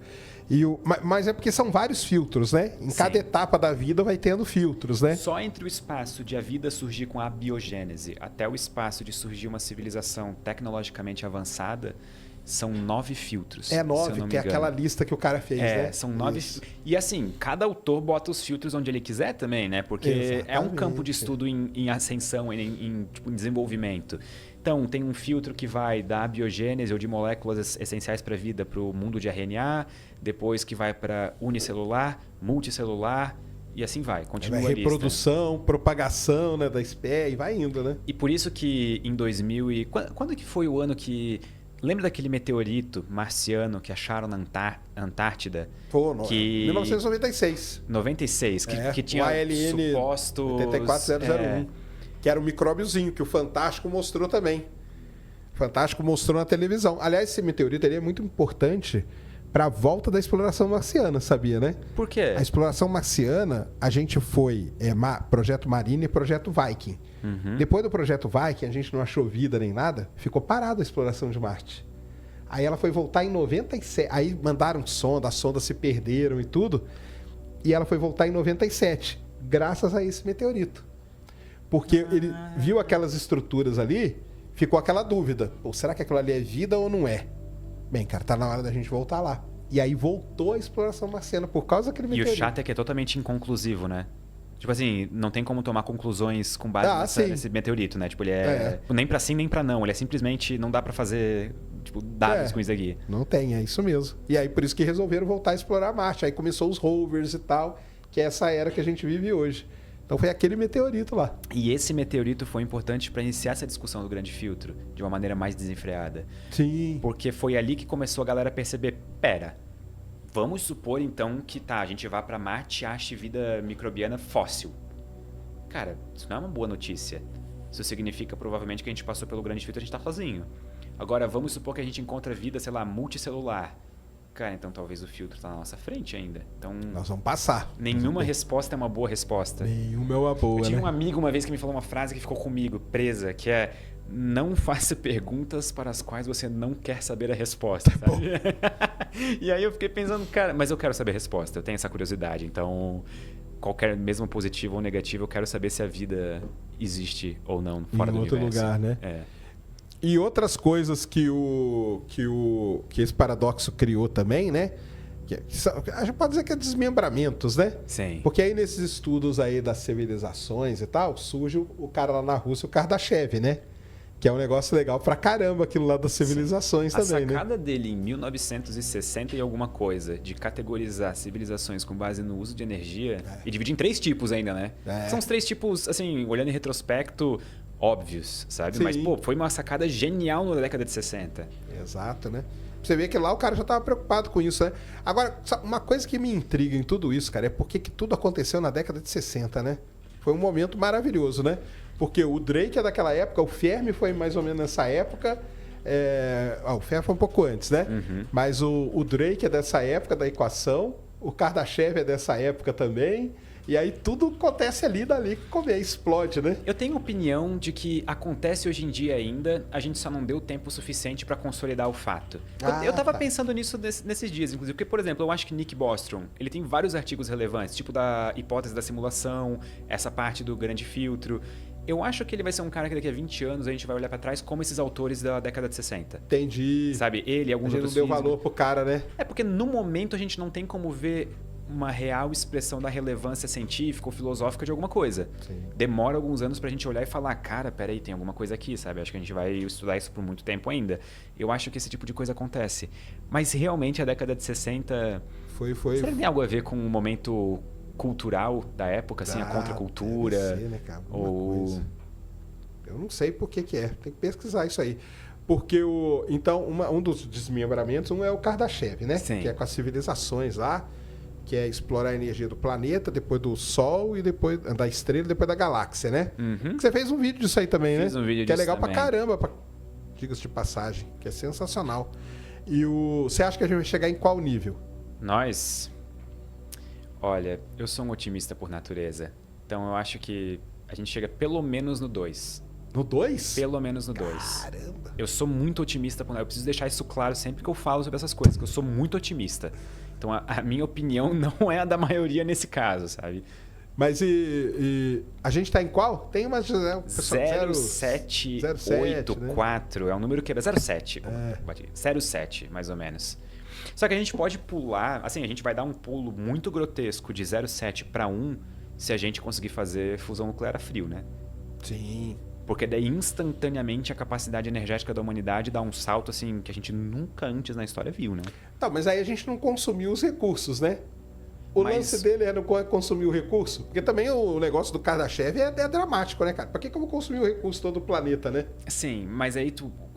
Mas é porque são vários filtros, né? Em cada etapa da vida vai tendo filtros, né? Só entre o espaço de a vida surgir com a biogênese até o espaço de surgir uma civilização tecnologicamente avançada, são 9 filtros. 9, que é aquela lista que o cara fez, né? São 9. E assim, cada autor bota os filtros onde ele quiser também, né? Porque Exatamente. é um campo de estudo em ascensão, em desenvolvimento. Então, tem um filtro que vai da biogênese ou de moléculas essenciais para a vida para o mundo de RNA, depois que vai para unicelular, multicelular, e assim vai. Continua a reprodução, propagação, né, da espécie, e vai indo, né? E por isso que em 2000 e... Quando que foi o ano que... Lembra daquele meteorito marciano que acharam na Antártida? Pô, 1996. 96, que tinha o ALN supostos... 84001, que era um micróbiozinho, que o Fantástico mostrou também. O Fantástico mostrou na televisão. Aliás, esse meteorito ele é muito importante para a volta da exploração marciana, sabia, né? Por quê? A exploração marciana, a gente foi Projeto Marine e Projeto Viking. Depois do Projeto Viking, a gente não achou vida nem nada, ficou parada a exploração de Marte. Aí ela foi voltar em 97, aí mandaram sonda, as sondas se perderam e tudo, e ela foi voltar em 97, graças a esse meteorito. Porque ele viu aquelas estruturas ali, ficou aquela dúvida, pô, será que aquilo ali é vida ou não é? Bem, cara, tá na hora da gente voltar lá. E aí voltou a exploração marciana por causa daquele meteorito. E o chato é que é totalmente inconclusivo, né? Tipo assim, não tem como tomar conclusões com base nesse meteorito, né? Tipo, ele nem pra sim, nem pra não. Ele é simplesmente... Não dá pra fazer, tipo, dados com isso aqui. Não tem, é isso mesmo. E aí, por isso que resolveram voltar a explorar Marte. Aí começou os rovers e tal, que é essa era que a gente vive hoje. Então foi aquele meteorito lá. E esse meteorito foi importante para iniciar essa discussão do grande filtro de uma maneira mais desenfreada. Sim. Porque foi ali que começou a galera a perceber, pera, vamos supor então que a gente vá para Marte e ache vida microbiana fóssil. Cara, isso não é uma boa notícia. Isso significa provavelmente que a gente passou pelo grande filtro e a gente tá sozinho. Agora, vamos supor que a gente encontra vida, sei lá, multicelular. Cara, então talvez o filtro tá na nossa frente ainda. Então, nós vamos passar. Nenhuma resposta é uma boa resposta. Nenhuma é uma boa, Eu tinha né? um amigo uma vez que me falou uma frase que ficou comigo, presa, que é: não faça perguntas para as quais você não quer saber a resposta, sabe? E aí eu fiquei pensando, cara, mas eu quero saber a resposta, eu tenho essa curiosidade. Então, qualquer, mesmo positivo ou negativo, eu quero saber se a vida existe ou não fora do universo. Em outro lugar, né? É. E outras coisas que esse paradoxo criou também, né? A gente pode dizer que é desmembramentos, né? Sim. Porque aí nesses estudos aí das civilizações e tal, surge o cara lá na Rússia, o Kardashev, né? Que é um negócio legal pra caramba aquilo lá das civilizações também, né? A sacada dele em 1960 e alguma coisa de categorizar civilizações com base no uso de energia e dividir em 3 tipos ainda, né? São os 3 tipos, assim, olhando em retrospecto, óbvios, sabe? Sim. Mas, pô, foi uma sacada genial na década de 60. Exato, né? Você vê que lá o cara já estava preocupado com isso, né? Agora, uma coisa que me intriga em tudo isso, cara, é porque que tudo aconteceu na década de 60, né? Foi um momento maravilhoso, né? Porque o Drake é daquela época, o Fermi foi mais ou menos nessa época. O Fermi foi um pouco antes, né? Mas o Drake é dessa época da equação, o Kardashev é dessa época também. E aí tudo acontece ali, dali que explode, né? Eu tenho opinião de que acontece hoje em dia ainda, a gente só não deu tempo suficiente para consolidar o fato. Eu tava pensando nisso nesses dias, inclusive, porque, por exemplo, eu acho que Nick Bostrom, ele tem vários artigos relevantes, tipo da hipótese da simulação, essa parte do grande filtro. Eu acho que ele vai ser um cara que daqui a 20 anos a gente vai olhar para trás como esses autores da década de 60. Entendi. Sabe, ele e alguns outros não deu valor pro cara, né? É porque no momento a gente não tem como ver uma real expressão da relevância científica ou filosófica de alguma coisa. Sim. Demora alguns anos pra gente olhar e falar, cara, peraí, tem alguma coisa aqui, sabe? Acho que a gente vai estudar isso por muito tempo ainda. Eu acho que esse tipo de coisa acontece. Mas realmente a década de 60... Foi. Será que tem algo a ver com o momento cultural da época, assim, a contracultura? Deve ser, né, cara? Ou... Coisa. Eu não sei por que é. Tem que pesquisar isso aí. Porque então, um dos desmembramentos, é o Kardashev, né? Sim. Que é com as civilizações lá, que é explorar a energia do planeta, depois do Sol e depois da estrela, depois da galáxia, né? Uhum. Você fez um vídeo disso aí também, Fiz né? um vídeo que é disso legal também. pra caramba, diga-se de passagem, que é sensacional. E você acha que a gente vai chegar em qual nível? Nós? Olha, eu sou um otimista por natureza. Então eu acho que a gente chega pelo menos no 2. No 2? Pelo menos no 2. Caramba! Eu sou muito otimista por natureza. Eu preciso deixar isso claro sempre que eu falo sobre essas coisas, que eu sou muito otimista. Então a minha opinião não é a da maioria nesse caso, sabe? Mas a gente tá em qual? Tem umas... 0784 né? é um número que é 07. 07, mais ou menos. Só que a gente pode pular, assim, a gente vai dar um pulo muito grotesco de 07 para 1 se a gente conseguir fazer fusão nuclear a frio, né? Sim. Porque daí instantaneamente a capacidade energética da humanidade dá um salto assim que a gente nunca antes na história viu, né? Tá, mas aí a gente não consumiu os recursos, né? O lance dele é não consumir o recurso? Porque também o negócio do Kardashev é dramático, né, cara? Pra que eu vou consumir o recurso todo do planeta, né? Sim, mas aí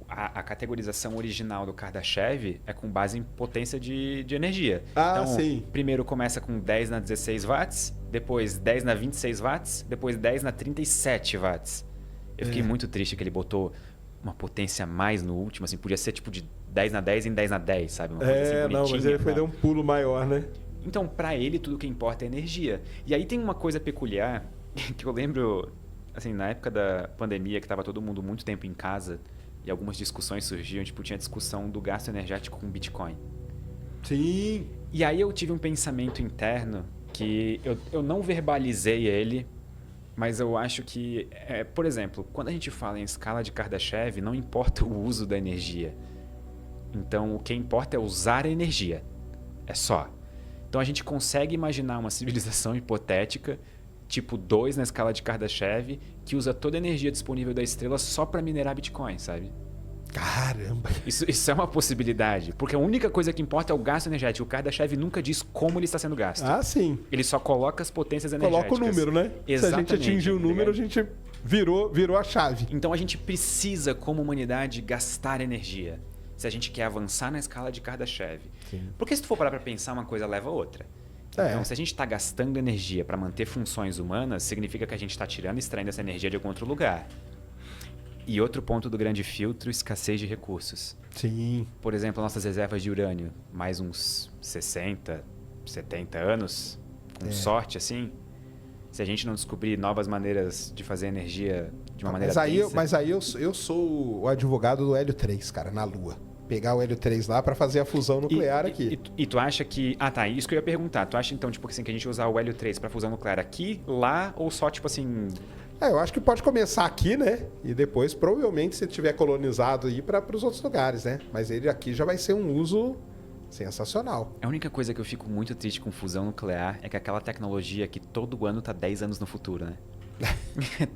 a categorização original do Kardashev é com base em potência de energia. Ah, então, sim. Primeiro começa com 10 na 16 watts, depois 10 na 26 watts, depois 10 na 37 watts. Eu fiquei muito triste que ele botou uma potência a mais no último, assim, podia ser tipo de 10 na 10 em 10 na 10, sabe? Uma coisa assim não, mas ele foi dar um pulo maior, né? Então, pra ele, tudo que importa é energia. E aí tem uma coisa peculiar que eu lembro, assim, na época da pandemia, que tava todo mundo muito tempo em casa e algumas discussões surgiam, tipo, tinha discussão do gasto energético com Bitcoin. Sim. E aí eu tive um pensamento interno que eu não verbalizei ele, mas eu acho que, por exemplo, quando a gente fala em escala de Kardashev, não importa o uso da energia. Então, o que importa é usar a energia. É só. Então, a gente consegue imaginar uma civilização hipotética, tipo 2 na escala de Kardashev, que usa toda a energia disponível da estrela só para minerar Bitcoin, sabe? Caramba! Isso é uma possibilidade, porque a única coisa que importa é o gasto energético. O Kardashev nunca diz como ele está sendo gasto. Ah, sim. Ele só coloca as potências energéticas. Coloca o número, né? Exatamente. Se a gente atingir o número, a gente virou a chave. Então a gente precisa, como humanidade, gastar energia se a gente quer avançar na escala de Kardashev. Sim. Porque se tu for parar para pensar, uma coisa leva a outra. Então, se a gente está gastando energia para manter funções humanas, significa que a gente está tirando e extraindo essa energia de algum outro lugar. E outro ponto do grande filtro, escassez de recursos. Sim. Por exemplo, nossas reservas de urânio, mais uns 60, 70 anos, com sorte assim, se a gente não descobrir novas maneiras de fazer energia de uma maneira tensa... Mas aí eu sou o advogado do Hélio 3, cara, na Lua. Pegar o Hélio 3 lá para fazer a fusão nuclear aqui. E tu acha que... Ah, tá. Isso que eu ia perguntar. Tu acha, então, tipo assim, que a gente usar o Hélio 3 para fusão nuclear aqui, lá, ou só, tipo assim... Eu acho que pode começar aqui, né? E depois, provavelmente, se tiver colonizado, ir para os outros lugares, né? Mas ele aqui já vai ser um uso sensacional. A única coisa que eu fico muito triste com fusão nuclear é que aquela tecnologia que todo ano tá 10 anos no futuro, né?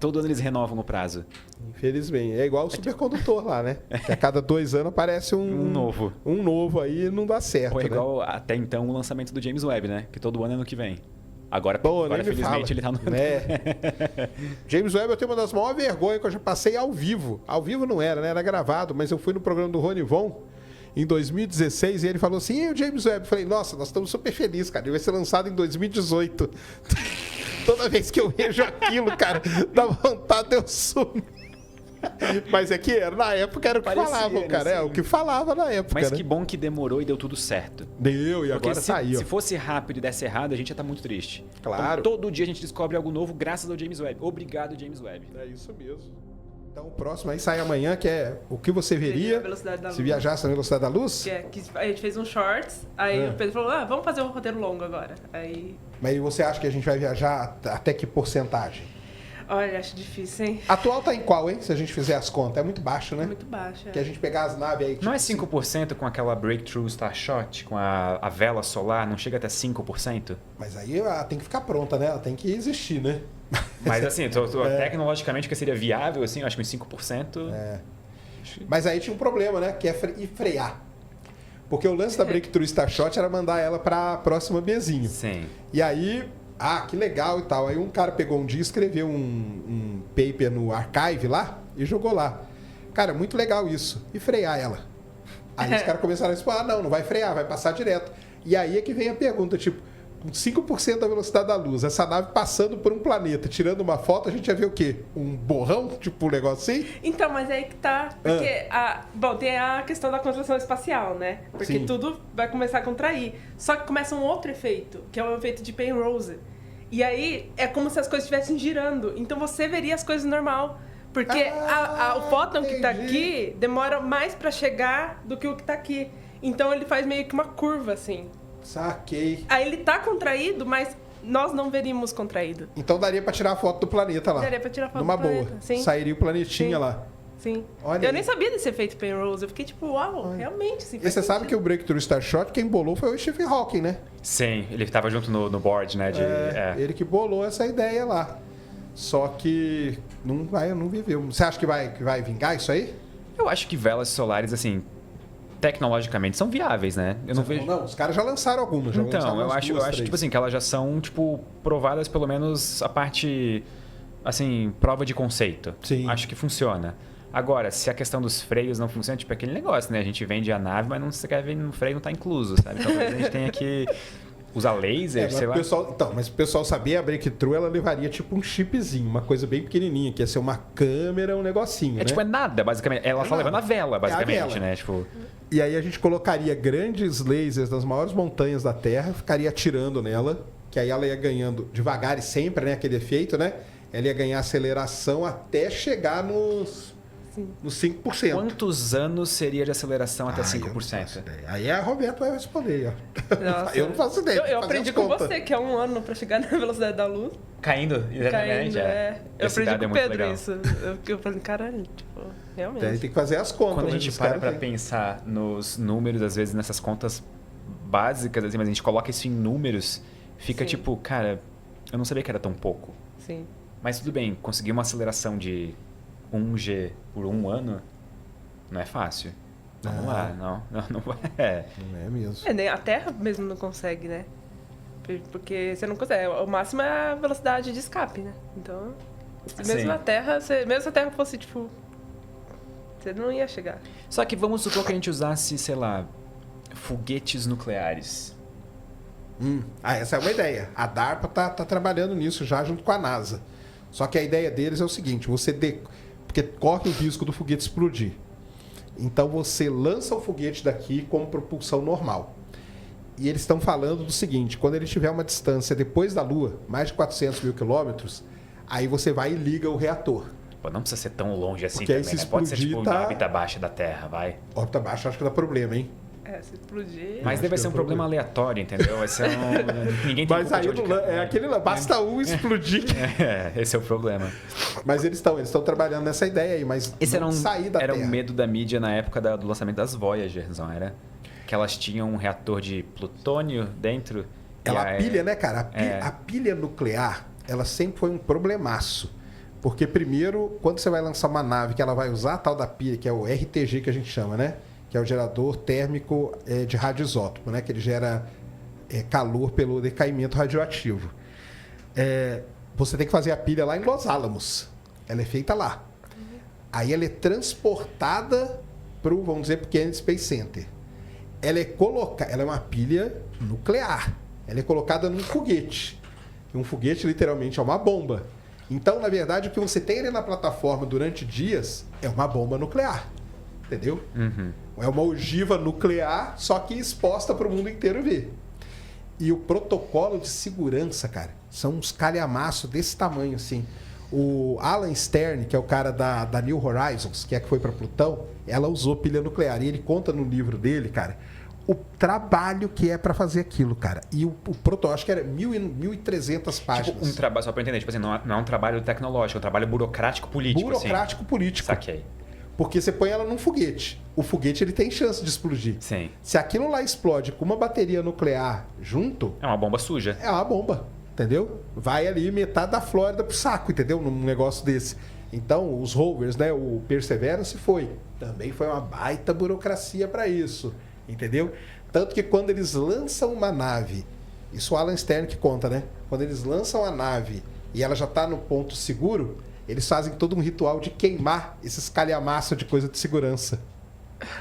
Todo ano eles renovam o prazo. Infelizmente. É igual o supercondutor lá, né? Que a cada 2 anos aparece um novo. Um novo aí e não dá certo. Ou é né? igual até então o lançamento do James Webb, né? Que todo ano é ano que vem. Agora felizmente, ele tá no... James Webb, eu tenho uma das maiores vergonhas que eu já passei ao vivo. Ao vivo não era, né? Era gravado, mas eu fui no programa do Rony Von em 2016 e ele falou assim, e o James Webb? Eu falei, nossa, nós estamos super felizes, cara. Ele vai ser lançado em 2018. Toda vez que eu vejo aquilo, cara, dá vontade de eu sumir. Mas é que na época era o que falavam, cara. Assim. É o que falava na época. Mas né? que bom que demorou e deu tudo certo. Deu, e porque agora saiu. Se fosse rápido e desse errado, a gente ia estar muito triste. Claro. Então, todo dia a gente descobre algo novo graças ao James Webb. Obrigado, James Webb. É isso mesmo. Então o próximo aí sai amanhã, que é o que você veria se viajasse na velocidade da luz? Que a gente fez um shorts, aí o Pedro falou, vamos fazer um roteiro longo agora. Aí... Mas você acha que a gente vai viajar até que porcentagem? Olha, acho difícil, hein? Atual tá em qual, hein? Se a gente fizer as contas. É muito baixo, né? É muito baixo. Que a gente pegar as naves aí... Não é 5% com aquela Breakthrough Starshot, com a vela solar? Não chega até 5%? Mas aí ela tem que ficar pronta, né? Ela tem que existir, né? Mas assim, tecnologicamente que seria viável, assim, eu acho que uns 5%... Mas aí tinha um problema, né? Que é frear. Porque o lance da Breakthrough Starshot era mandar ela pra próxima Bzinho. Sim. E aí, que legal e tal. Aí um cara pegou um dia, escreveu um paper no archive lá e jogou lá. Cara, muito legal isso. E frear ela. Aí os caras começaram a dizer, não vai frear, vai passar direto. E aí é que vem a pergunta, tipo, com 5% da velocidade da luz, essa nave passando por um planeta, tirando uma foto, a gente ia ver o quê? Um borrão? Tipo um negócio assim? Então, mas é aí que tá. Porque, bom, tem a questão da contração espacial, né? Porque Sim. tudo vai começar a contrair. Só que começa um outro efeito, que é o efeito de Penrose. E aí é como se as coisas estivessem girando. Então você veria as coisas normal. Porque o fóton que tá aqui demora mais pra chegar do que o que tá aqui. Então ele faz meio que uma curva, assim. Saquei. Aí ele tá contraído, mas nós não veríamos contraído. Então daria pra tirar a foto do planeta lá. Daria pra tirar foto Numa do boa. planeta, sim. Sairia o planetinha Sim. lá. Sim. Olha eu aí. nem sabia desse efeito Penrose. Eu fiquei tipo, uau, realmente, sim. E você sabe que o Breakthrough Starshot, quem bolou foi o Stephen Hawking, né? Sim, ele estava junto no board, né? Ele que bolou essa ideia lá. Só que não viveu. Você acha que vai vingar isso aí? Eu acho que velas solares, assim, tecnologicamente são viáveis, né? Eu não vejo... Não, os caras já lançaram algumas. Então, eu acho tipo assim, que elas já são, tipo, provadas pelo menos a parte, assim, prova de conceito. Sim. Acho que funciona. Agora, se a questão dos freios não funciona, tipo, é aquele negócio, né? A gente vende a nave, mas não se quer ver no freio, não tá incluso, sabe? Então, talvez a gente tenha que usar laser, sei lá. Mas o pessoal sabia, a Breakthrough, ela levaria tipo um chipzinho, uma coisa bem pequenininha, que ia ser uma câmera, um negocinho, né? Tipo, é nada, basicamente. Ela só levando a vela, basicamente, vela. né? Tipo... E aí a gente colocaria grandes lasers nas maiores montanhas da Terra, ficaria atirando nela, que aí ela ia ganhando devagar e sempre, né? Aquele efeito, né? Ela ia ganhar aceleração até chegar nos 5%. Quantos anos seria de aceleração até 5%? Eu não faço ideia. Aí a Roberta vai responder, ó. Nossa. Eu não faço ideia. Eu fazer aprendi as com contas. você, que é 1 ano pra chegar na velocidade da luz. Caindo, exatamente. Caindo, Eu Esse aprendi dado com é o muito Pedro legal. isso. Eu falei, caralho, tipo, realmente. Tem que fazer as contas. Quando a né, gente dos para caras pra aí. pensar nos números, às vezes nessas contas básicas, assim, mas a gente coloca isso em números, fica Sim. tipo, cara, eu não sabia que era tão pouco. Sim. Mas tudo bem, conseguir uma aceleração de 1G por 1 ano não é fácil. Vamos lá, não vai. Não é mesmo. Nem a Terra mesmo não consegue, né? Porque você não consegue. O máximo é a velocidade de escape, né? Então, mesmo Sim. na Terra, mesmo se a Terra fosse, tipo... Você não ia chegar. Só que vamos supor que a gente usasse, sei lá, foguetes nucleares. Essa é uma ideia. A DARPA tá trabalhando nisso já junto com a NASA. Só que a ideia deles é o seguinte, porque corre o risco do foguete explodir. Então você lança o foguete daqui com propulsão normal. E eles estão falando do seguinte, quando ele tiver uma distância depois da Lua, mais de 400 mil quilômetros, aí você vai e liga o reator. Pô, não precisa ser tão longe assim Porque aí também, se né? Pode ser explodir, tipo tá- na órbita baixa da Terra, vai. Órbita baixa, acho que dá problema, hein? Se explodir... Mas acho deve que ser é um um problema aleatório, entendeu? Vai ser ninguém tem Mas culpa aí de onde cai. é aquele lá, basta um explodir. Esse é o problema. Mas eles estão trabalhando nessa ideia aí, mas Esse não sair da era Terra. um medo da mídia na época do lançamento das Voyagers, não era? Que elas tinham um reator de plutônio dentro. A pilha, né, cara? É. A pilha nuclear, ela sempre foi um problemaço. Porque, primeiro, quando você vai lançar uma nave que ela vai usar a tal da pilha, que é o RTG que a gente chama, né? Que é o gerador térmico de radioisótopo, né? Que ele gera calor pelo decaimento radioativo. Você tem que fazer a pilha lá em Los Alamos. Ela é feita lá. Aí ela é transportada para o, vamos dizer, pro Kennedy Space Center. Ela é uma pilha nuclear. Ela é colocada num foguete. E um foguete, literalmente, é uma bomba. Então, na verdade, o que você tem ali na plataforma durante dias é uma bomba nuclear. Entendeu? É uma ogiva nuclear, só que exposta para o mundo inteiro ver. E o protocolo de segurança, cara, são uns calhamaços desse tamanho, assim. O Alan Stern, que é o cara da New Horizons, que foi para Plutão, ela usou pilha nuclear. E ele conta no livro dele, cara, o trabalho que é para fazer aquilo, cara. E o protótipo, acho que era 1.300 páginas. Tipo, um trabalho, só para entender, tipo assim, não é um trabalho tecnológico, é um trabalho burocrático-político. Burocrático-político. Saquei. Porque você põe ela num foguete. O foguete ele tem chance de explodir. Sim. Se aquilo lá explode com uma bateria nuclear junto... É uma bomba suja. É uma bomba, entendeu? Vai ali metade da Flórida pro saco, entendeu? Num negócio desse. Então, os rovers, né? O Perseverance foi. Também foi uma baita burocracia para isso, entendeu? Tanto que quando eles lançam uma nave... Isso o Alan Stern que conta, né? Quando eles lançam a nave e ela já está no ponto seguro... Eles fazem todo um ritual de queimar esses calhamaços de coisa de segurança.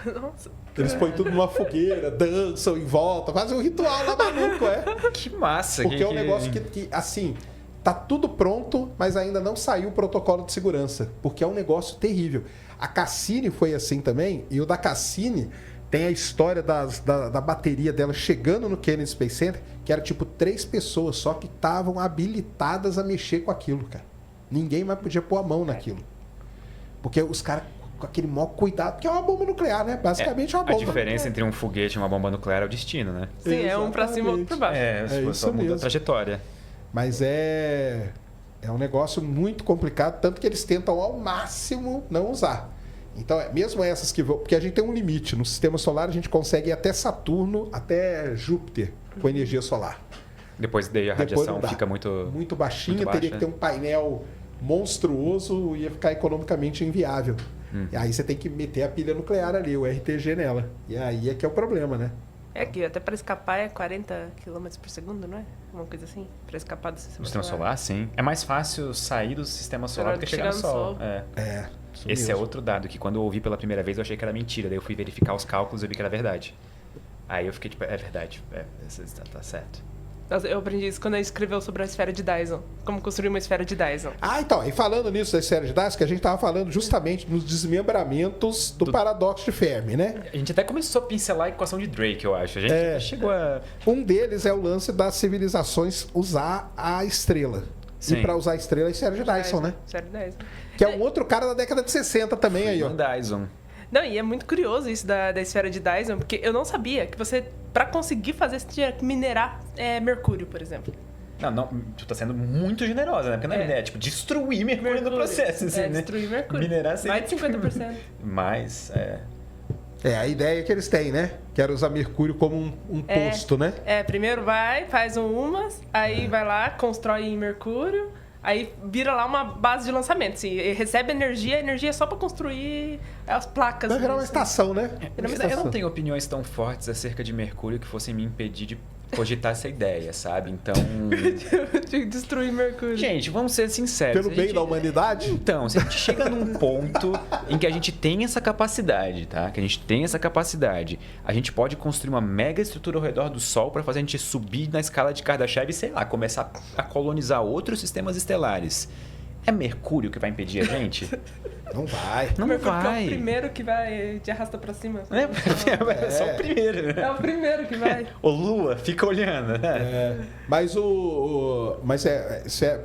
Nossa. Eles põem tudo numa fogueira, dançam em volta, fazem um ritual lá maluco, Que massa. Porque é um negócio que, assim, tá tudo pronto, mas ainda não saiu o protocolo de segurança. Porque é um negócio terrível. A Cassini foi assim também, e o da Cassini tem a história da bateria dela chegando no Kennedy Space Center, que era tipo 3 pessoas só que estavam habilitadas a mexer com aquilo, cara. Ninguém mais podia pôr a mão naquilo. Porque os caras, com aquele maior cuidado, que é uma bomba nuclear, né? Basicamente é uma bomba. A diferença entre um foguete e uma bomba nuclear é o destino, né? Sim, é um pra cima, outro pra baixo. Só muda a trajetória. Mas é um negócio muito complicado, tanto que eles tentam ao máximo não usar. Então, mesmo essas que vão... Porque a gente tem um limite. No sistema solar, a gente consegue ir até Saturno, até Júpiter, com energia solar. Depois daí a radiação fica muito baixinha, muito baixa, teria que ter um painel monstruoso, ia ficar economicamente inviável. E aí você tem que meter a pilha nuclear ali, o RTG nela. E aí é que é o problema, né? É que até para escapar é 40 km por segundo, não é? Uma coisa assim, para escapar do sistema solar. Do sistema solar, sim. É mais fácil sair do sistema solar do que chegar no Sol. Esse é outro dado que quando eu ouvi pela primeira vez eu achei que era mentira. Daí eu fui verificar os cálculos e vi que era verdade. Aí eu fiquei tipo, é verdade, tá certo. Eu aprendi isso quando ele escreveu sobre a esfera de Dyson. Como construir uma esfera de Dyson. Então, e falando nisso da esfera de Dyson, que a gente estava falando justamente nos desmembramentos do paradoxo de Fermi, né? A gente até começou a pincelar a equação de Drake, eu acho. A gente chegou a... Um deles é o lance das civilizações usar a estrela. Sim. E para usar a estrela é a esfera de Dyson, né? Esfera de Dyson. Que é um outro cara da década de 60 também aí, ó. Dyson. Não, e é muito curioso isso da esfera de Dyson, porque eu não sabia que você, para conseguir fazer, você tinha que minerar mercúrio, por exemplo. Não, tu tá sendo muito generosa, né? Porque na ideia é tipo destruir mercúrio no processo. Assim, né? Destruir mercúrio. Minerar sempre. Mais de 50%. Mas, a ideia que eles têm, né? Que era usar mercúrio como um posto, né? Primeiro faz umas, aí vai lá, constrói em mercúrio, aí vira lá uma base de lançamento. Assim, recebe energia, a energia é só para construir as placas. Vai virar uma estação, né? Eu não tenho opiniões tão fortes acerca de mercúrio que fossem me impedir de cogitar essa ideia, sabe? Então... de destruir mercúrio. Gente, vamos ser sinceros. Pelo bem da humanidade? Então, se a gente chega num ponto em que a gente tem essa capacidade, tá? Que a gente tem essa capacidade, a gente pode construir uma mega estrutura ao redor do Sol para fazer a gente subir na escala de Kardashev e, sei lá, começar a colonizar outros sistemas estelares. É Mercúrio que vai impedir a gente? Não vai. Não Mercúrio vai. É o primeiro que vai te arrasta pra cima. É só o primeiro. Né? É o primeiro que vai. Ô, Lua, fica olhando. Né? Mas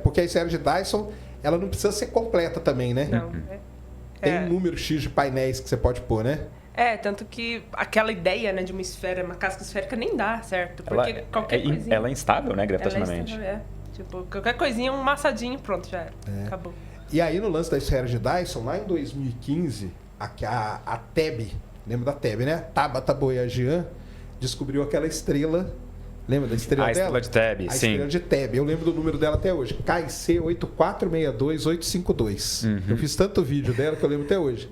porque a esfera de Dyson, ela não precisa ser completa também, né? Não. Tem um número X de painéis que você pode pôr, né? Tanto que aquela ideia, né, de uma esfera, uma casca esférica nem dá certo. Porque qualquer coisinha... Ela é instável, né, gravitacionalmente? Ela é instável, Tipo, qualquer coisinha, um maçadinho, pronto, já era. Acabou. E aí, no lance da esfera de Dyson, lá em 2015, a TEB, lembra da TEB, né? Tabata Boyajian, descobriu aquela estrela. Lembra da estrela dela? A estrela de TEB, sim. A estrela de TEB. Eu lembro do número dela até hoje. KC 8462852. Eu fiz tanto vídeo dela que eu lembro até hoje.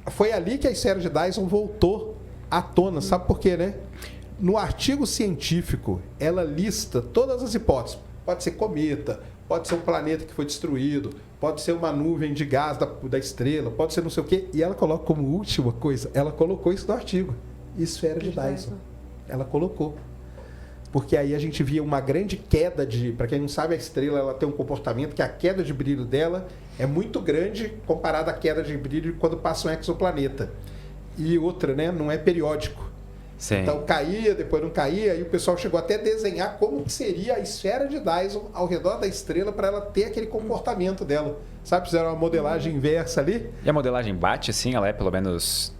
Foi ali que a esfera de Dyson voltou à tona. Sabe por quê, né? No artigo científico, ela lista todas as hipóteses. Pode ser cometa, pode ser um planeta que foi destruído, pode ser uma nuvem de gás da estrela, pode ser não sei o quê. E ela coloca como última coisa, ela colocou isso no artigo. Esfera de Dyson. Ela colocou. Porque aí a gente via uma grande queda de... Para quem não sabe, a estrela ela tem um comportamento que a queda de brilho dela é muito grande comparada à queda de brilho quando passa um exoplaneta. E outra, né? Não é periódico. Sim. Então caía, depois não caía, e o pessoal chegou até a desenhar como que seria a esfera de Dyson ao redor da estrela para ela ter aquele comportamento dela. Sabe, fizeram uma modelagem inversa ali. E a modelagem bate assim? Ela é pelo menos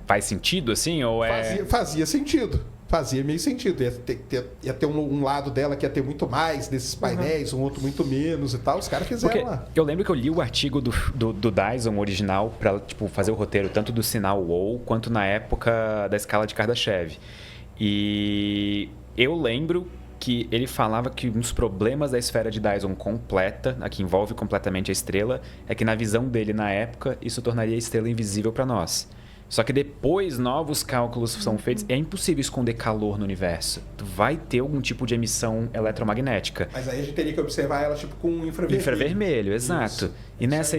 Faz sentido, assim? Ou Fazia sentido. Fazia meio sentido. Ia ter um lado dela que ia ter muito mais desses painéis, um outro muito menos e tal. Os caras fizeram lá. Eu lembro que eu li o artigo do Dyson original pra fazer o roteiro tanto do sinal WoW quanto na época da escala de Kardashev. E eu lembro que ele falava que um dos problemas da esfera de Dyson completa, a que envolve completamente a estrela, é que na visão dele na época isso tornaria a estrela invisível para nós. Só que depois novos cálculos são feitos. É impossível esconder calor no universo. Tu vai ter algum tipo de emissão eletromagnética. Mas aí a gente teria que observar ela tipo com infravermelho. Infravermelho, exato. Isso. E nessa,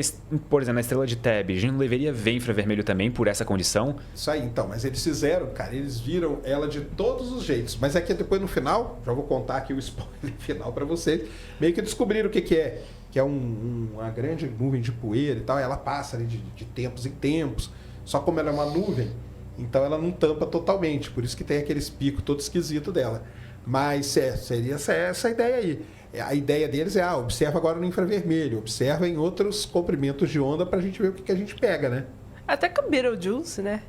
por exemplo, na estrela de Teb, a gente não deveria ver infravermelho também por essa condição? Isso aí, então. Mas eles fizeram, cara, eles viram ela de todos os jeitos. Mas é que depois no final, já vou contar aqui o spoiler final para vocês, meio que descobriram o que é. Que é uma grande nuvem de poeira e tal. E ela passa ali de tempos em tempos. Só como ela é uma nuvem, então ela não tampa totalmente. Por isso que tem aqueles picos todo esquisito dela. Mas seria essa ideia aí. A ideia deles é, observa agora no infravermelho, observa em outros comprimentos de onda pra gente ver o que a gente pega, né? Até com o Betelgeuse, né?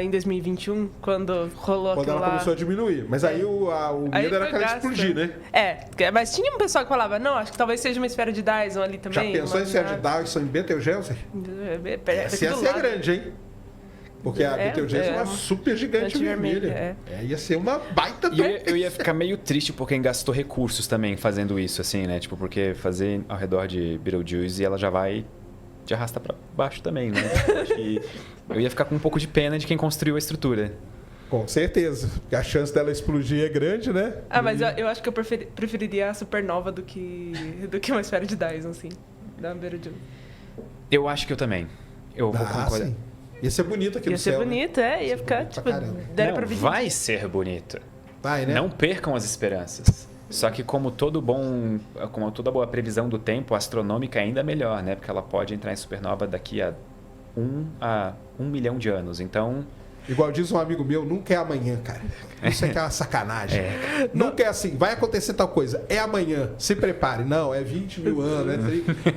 Em 2021, quando rolou quando ela começou a diminuir. Mas aí o medo era que ela explodir, né? Mas tinha um pessoal que falava, não, acho que talvez seja uma esfera de Dyson ali também. Já pensou em esfera de Dyson em Betelgeuse? Essa ia ser grande, hein? Porque a Betelgeuse é uma super gigante vermelha. Ia ser uma baita eu ia ficar meio triste por quem gastou recursos também fazendo isso, assim, né? Tipo, porque fazer ao redor de Betelgeuse ela já vai te arrasta pra baixo também, né? Acho que eu ia ficar com um pouco de pena de quem construiu a estrutura. Com certeza. Porque a chance dela explodir é grande, né? Mas eu acho que eu preferiria a supernova do que uma esfera de Dyson, assim, da Betelgeuse. Eu acho que eu também. Eu vou concordar. Sim. Ia ser bonito aqui no céu. Ia ser bonito, né? Ia ficar, tipo... Vai ser bonito. Vai, né? Não percam as esperanças. Só que como toda boa previsão do tempo, a astronômica é ainda melhor, né? Porque ela pode entrar em supernova daqui a 1 milhão de anos. Então... Igual diz um amigo meu, nunca é amanhã, cara. Isso é que é uma sacanagem. Nunca é assim, vai acontecer tal coisa. É amanhã, se prepare. Não, é 20 mil anos.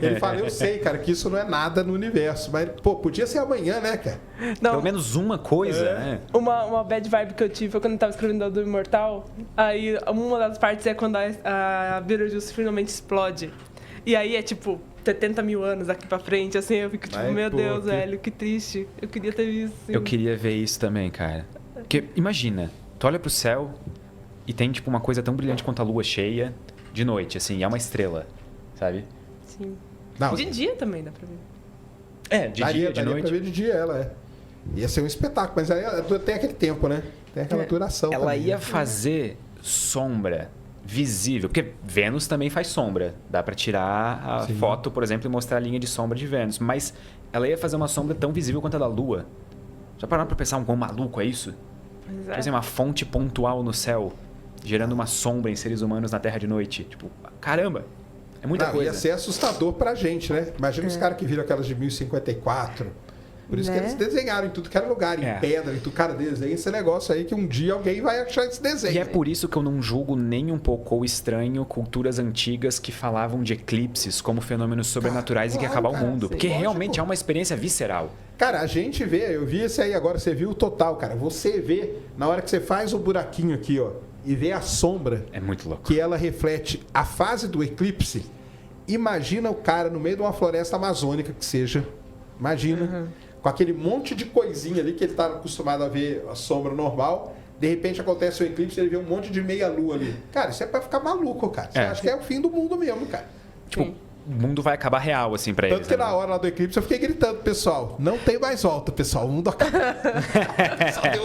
Ele fala, eu sei, cara, que isso não é nada no universo. Mas, podia ser amanhã, né, cara? Não. Pelo menos uma coisa, né? Uma bad vibe que eu tive foi quando eu tava escrevendo do Imortal. Aí, uma das partes é quando a Betelgeuse finalmente explode. E aí é tipo 70 mil anos daqui pra frente, assim, eu fico tipo, meu Deus, velho, que triste. Eu queria ter visto, assim. Eu queria ver isso também, cara. Porque, imagina, tu olha pro céu e tem, tipo, uma coisa tão brilhante quanto a lua cheia de noite, assim, e é uma estrela, sabe? Sim. Não, de dia também dá pra ver. De dia, de noite. Pra ver de dia ela, Ia ser um espetáculo, mas aí tem aquele tempo, né? Tem aquela duração. Ela também, ia fazer sombra visível, porque Vênus também faz sombra. Dá pra tirar a foto, por exemplo, e mostrar a linha de sombra de Vênus. Mas ela ia fazer uma sombra tão visível quanto a da Lua. Já pararam pra pensar um quão maluco é isso? Pois Quer dizer, uma fonte pontual no céu, gerando uma sombra em seres humanos na Terra de noite. Tipo, caramba, é muita coisa. Ia ser assustador pra gente, né? Imagina os caras que viram aquelas de 1054... Por isso que eles desenharam em tudo que era lugar, em pedra, em tudo. Cara, desenha esse negócio aí que um dia alguém vai achar esse desenho. E é por isso que eu não julgo nem um pouco ou estranho culturas antigas que falavam de eclipses como fenômenos sobrenaturais e que ia acabar o mundo. Porque realmente é uma experiência visceral. Cara, a gente vê, eu vi esse aí agora, você viu o total, cara. Você vê, na hora que você faz o buraquinho aqui, ó, e vê a sombra. É muito louco. Que ela reflete a fase do eclipse. Imagina o cara no meio de uma floresta amazônica que seja. Imagina. Com aquele monte de coisinha ali que ele tá acostumado a ver a sombra normal. De repente acontece o eclipse e ele vê um monte de meia-lua ali. Cara, isso é pra ficar maluco, cara. Você acha que é o fim do mundo mesmo, cara. Tipo, o mundo vai acabar real, assim, pra eles. Tanto que na hora lá do eclipse eu fiquei gritando, pessoal, não tem mais volta, pessoal. O mundo acabou. Só deu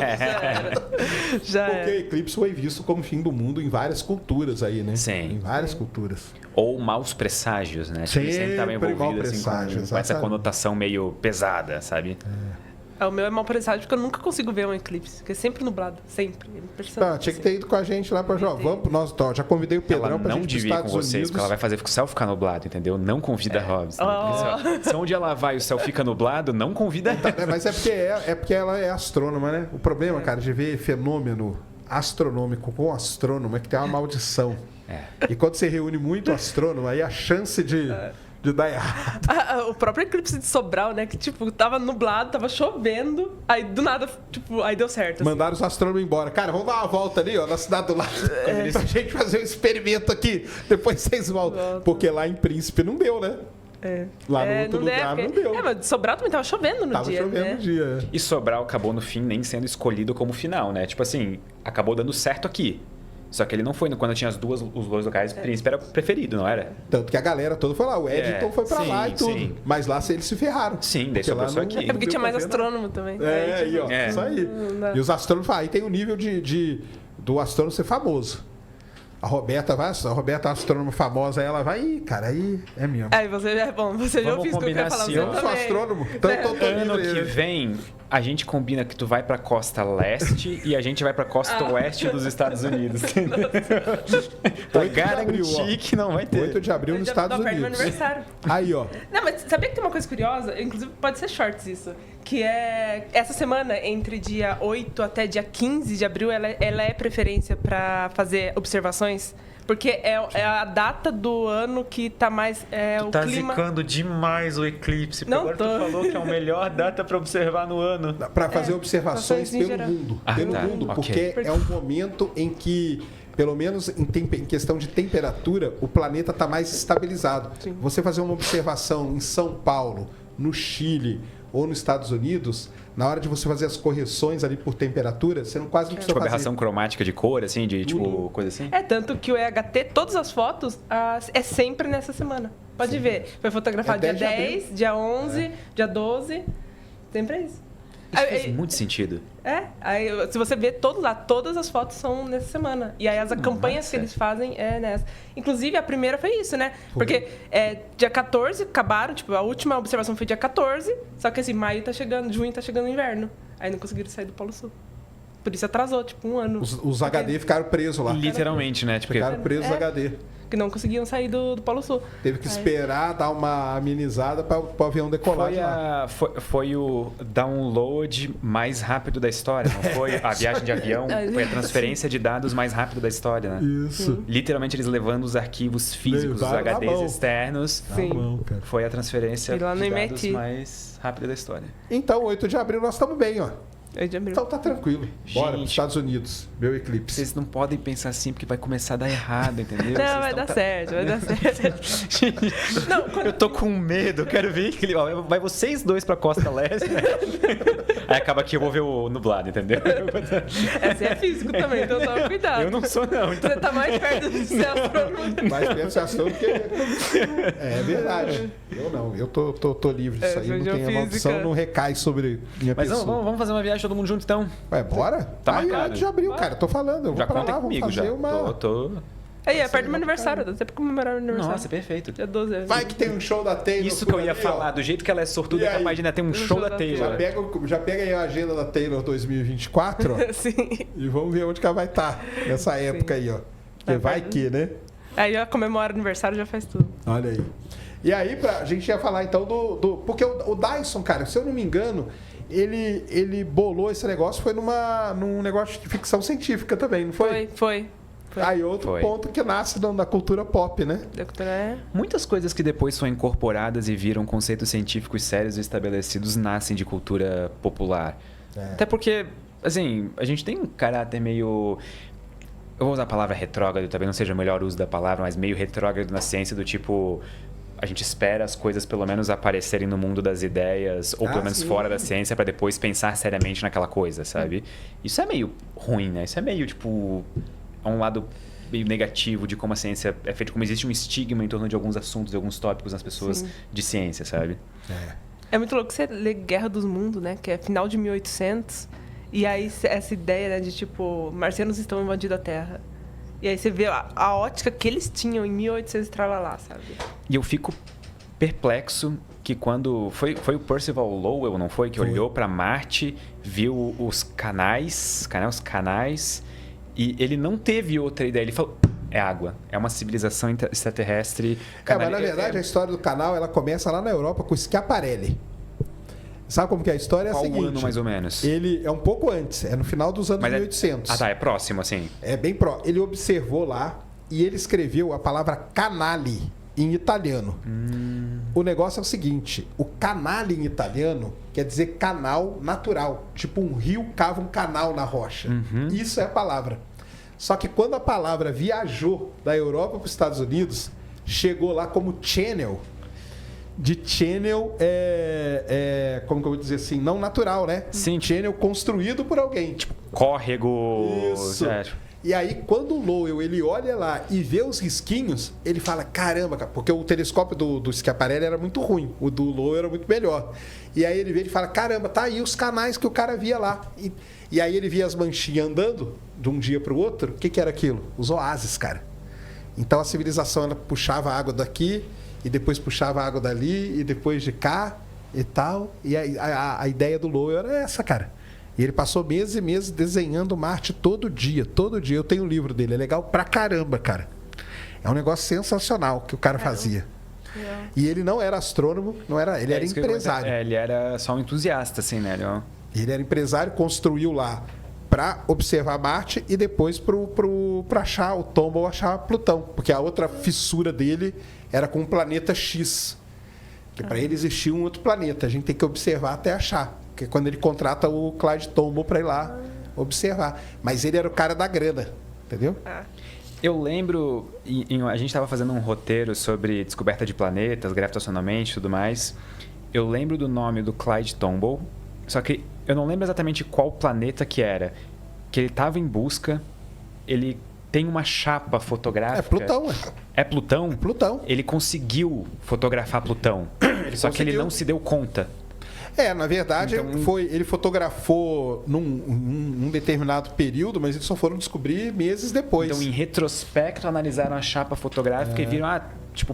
Porque o eclipse foi visto como fim do mundo em várias culturas aí, né? Sim. Em várias culturas. Ou maus presságios, né? Sempre estava envolvido assim, com essa conotação meio pesada, sabe? O meu é mau presságio porque eu nunca consigo ver um eclipse, porque é sempre nublado, sempre. Tinha que ter ido com a gente lá pra João. Vamos, nós, já convidei o Pedrão pra gente ir pros Estados Unidos. Vocês, porque ela vai fazer o céu ficar nublado, entendeu? Não convida a Robson. Se onde ela vai e o céu fica nublado, não convida ela. Mas é porque ela é astrônoma, né? O problema, cara, de ver fenômeno astronômico com astrônomo é que tem uma maldição. E quando você reúne muito astrônomo, aí a chance de dar errado O próprio eclipse de Sobral, né? Que, tipo, tava nublado, tava chovendo. Aí, do nada, tipo, aí deu certo. Assim. Mandaram os astrônomos embora. Cara, vamos dar uma volta ali, ó, na cidade do lado. Pra gente fazer um experimento aqui. Depois vocês voltam. Porque lá em Príncipe não deu, né? Lá no outro lugar não deu. Mas Sobral também tava chovendo no dia, Tava chovendo né? no dia. E Sobral acabou no fim nem sendo escolhido como final, né? Tipo assim, acabou dando certo aqui. Só que ele não foi quando tinha os dois locais, o Príncipe era o preferido, não era? Tanto que a galera toda foi lá. O Eddington foi pra lá e tudo. Sim. Mas lá eles se ferraram. Sim, daí sobrou só aqui. É porque tinha mais astrônomo também. Aí, ó. É. Isso aí. E os astrônomos, aí tem o nível do astrônomo ser famoso. A Roberta é uma astrônoma famosa, ela vai, ih, cara, aí é mesmo. Aí você já Vamos fiz o que eu queria falar. combinar Você Eu sou também. astrônomo, então eu tô Ano livre. que vem, a gente combina que tu vai pra costa leste e a gente vai pra costa oeste dos Estados Unidos. Pra 8 de abril, ó. garantir que não vai ter. 8 de abril nos Estados Tá perto do meu Unidos. aniversário. Aí, ó. Não, mas sabia que tem uma coisa curiosa? Inclusive, pode ser shorts isso. Que é... Essa semana, entre dia 8 até dia 15 de abril, ela é preferência pra fazer observações. Porque é a data do ano que tá mais... o Tá clima... zicando demais o eclipse. Porque Não agora tô. tu falou que é a melhor data pra observar no ano. Para fazer observações observações em pelo geral. mundo. Ah, Pelo tá. mundo, Ok. porque é um momento em que, pelo menos em questão de temperatura, o planeta está mais estabilizado. Sim. Você fazer uma observação em São Paulo, no Chile ou nos Estados Unidos, na hora de você fazer as correções ali por temperatura, você não quase não precisa Tipo, fazer. aberração cromática de cor, assim, de tipo, coisa assim? Tanto que o EHT, todas as fotos, é sempre nessa semana. Pode ver. Foi fotografado É dia 10 de abril. 10, dia 11, dia 12. Sempre é isso. Isso faz muito sentido. Aí se você ver todas as fotos são nessa semana. E aí as campanhas massa. que eles fazem é nessa. Inclusive, a primeira foi isso, né? Porque dia 14 acabaram, tipo, a última observação foi dia 14, só que assim, maio tá chegando, junho tá chegando o inverno. Aí não conseguiram sair do Polo Sul. Por isso atrasou, tipo, um ano. Os HD ficaram presos lá. Literalmente, né? Tipo, Ficaram presos os HD. Que não conseguiam sair do Polo Sul. Teve que esperar dar uma amenizada para o avião decolar de lá. foi o download mais rápido da história, não foi? A viagem de avião foi a transferência de dados mais rápida da história, né? Isso. Literalmente eles levando os arquivos físicos, os Levaram na HDs mão. externos. Sim. Tá bom, cara. Foi a transferência E lá no de dados MIT. mais rápida da história. Então, 8 de abril nós estamos bem, ó. 8 de abril. Então tá tranquilo. Bora para Gente. Estados Unidos. Meu eclipse. Vocês não podem pensar assim porque vai começar a dar errado, entendeu? Vocês Não, vai estão dar certo, vai dar certo. Não, quando... Eu tô com medo, quero ver que vai vocês dois pra Costa Leste, né? Aí acaba que eu vou ver o nublado, entendeu? Você é físico também, então toma cuidado. Eu não sou, não. Então... Você tá mais perto do céu astrônomo. Mais pensação do que. É verdade. Eu não, eu tô livre disso aí. Não tem a geofísica. maldição, não recai sobre minha Mas pessoa. vamos fazer uma viagem todo mundo junto, então. Ué, bora? Tá Aí, marcado. 8 de abril, cara. Tô falando. Eu vou Já pra contem lá, vamos comigo, fazer já. uma. Tô... Aí, é perto do meu aniversário, dá até pra comemorar o aniversário. Nossa, perfeito. Dia 12 é. Vai que tem um show da Taylor. Isso que eu por ia ali, falar, ó. do jeito que ela é sortuda, E é aí? capaz de ainda ter um show da Taylor. Já pega aí a agenda da Taylor 2024, ó. Sim. E vamos ver onde que ela vai estar nessa época aí, ó. Porque vai que, né? Aí já comemora o aniversário, já faz tudo. Olha aí. E aí, a gente ia falar então porque o Dyson, cara, se eu não me engano, ele bolou esse negócio, foi num negócio de ficção científica também, não foi? Foi. Aí outro Foi. ponto que nasce da cultura pop, né? Muitas coisas que depois foram incorporadas e viram conceitos científicos sérios e estabelecidos nascem de cultura popular. Até porque, assim, a gente tem um caráter meio... Eu vou usar a palavra retrógrado, talvez não seja o melhor uso da palavra, mas meio retrógrado na ciência do tipo... A gente espera as coisas pelo menos aparecerem no mundo das ideias, ou pelo menos sim. fora da ciência, para depois pensar seriamente naquela coisa, sabe? Isso é meio ruim, né? Isso é meio, tipo... É um lado meio negativo de como a ciência é feita, como existe um estigma em torno de alguns assuntos, de alguns tópicos nas pessoas de ciência, sabe? É muito louco você ler Guerra dos Mundos, né? Que é final de 1800. E aí essa ideia, né, de tipo, marcianos estão invadindo a Terra. E aí você vê a ótica que eles tinham em 1800 e tralalá, sabe? E eu fico perplexo que quando... Foi o Percival Lowell, não foi? Que olhou para Marte, viu os canais, e ele não teve outra ideia. Ele falou, é água. É uma civilização extraterrestre. Mas na verdade a história do canal, ela começa lá na Europa com Schiaparelli. Sabe como que é a história? É a Qual seguinte. ano, mais ou menos? Ele é um pouco antes, é no final dos anos 1800. É próximo, assim. É bem Ele observou lá e ele escreveu a palavra canale em italiano. O negócio é o seguinte, o canale em italiano quer dizer canal natural. Tipo um rio cava um canal na rocha. Isso é a palavra. Só que quando a palavra viajou da Europa para os Estados Unidos, chegou lá como channel. De channel como que eu vou dizer assim, não natural, né? Sim. Channel construído por alguém. Tipo, córrego. Isso. E aí, quando o Lowell, ele olha lá e vê os risquinhos, ele fala, caramba, cara, porque o telescópio do Schiaparelli era muito ruim, o do Lowell era muito melhor. E aí ele vê e fala, caramba, tá aí os canais que o cara via lá. E aí ele via as manchinhas andando de um dia para o outro. O que era aquilo? Os oásis, cara. Então a civilização, ela puxava a água daqui, e depois puxava a água dali, e depois de cá, e tal. E a ideia do Lowell era essa, cara. E ele passou meses e meses desenhando Marte todo dia, todo dia. Eu tenho o livro dele, é legal pra caramba, cara. É um negócio sensacional que o cara fazia. E ele não era astrônomo, ele era empresário. Ele era só um entusiasta, assim, né? Ele era empresário, construiu lá para observar Marte e depois para achar o Tombaugh, achar Plutão. Porque a outra fissura dele era com o planeta X. Que para ele existia um outro planeta. A gente tem que observar até achar. Que é quando ele contrata o Clyde Tombaugh para ir lá observar. Mas ele era o cara da grana, entendeu? Eu lembro, a gente estava fazendo um roteiro sobre descoberta de planetas, gravitacionalmente e tudo mais. Eu lembro do nome do Clyde Tombaugh, só que eu não lembro exatamente qual planeta que era. Que ele estava em busca, ele tem uma chapa fotográfica. É Plutão. É Plutão? É Plutão. Ele conseguiu fotografar Plutão, só que ele não se deu conta. Na verdade, então, ele fotografou num determinado período, mas eles só foram descobrir meses depois. Então, em retrospecto, analisaram a chapa fotográfica e viram,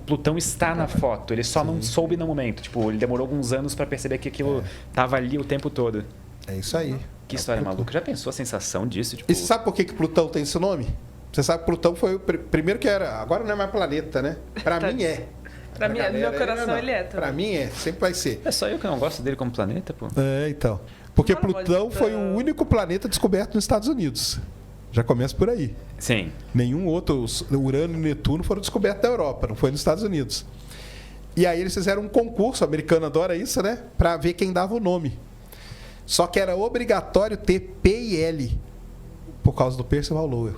Plutão está na foto. Ele só não soube no momento. Ele demorou alguns anos para perceber que aquilo estava ali o tempo todo. É isso aí. Que história maluca. Já pensou a sensação disso? E você sabe por que Plutão tem esse nome? Você sabe que Plutão foi o primeiro que era... Agora não é mais planeta, né? Para mim é. Pra mim, no meu coração, ele é também. Pra mim sempre vai ser. É só eu que não gosto dele como planeta, pô. Então. Porque Plutão foi o único planeta descoberto nos Estados Unidos. Já começa por aí. Sim. Nenhum outro, Urano e Netuno, foram descobertos na Europa, não foi nos Estados Unidos. E aí eles fizeram um concurso, o americano adora isso, né? Pra ver quem dava o nome. Só que era obrigatório ter P e L, por causa do Percival Lowell.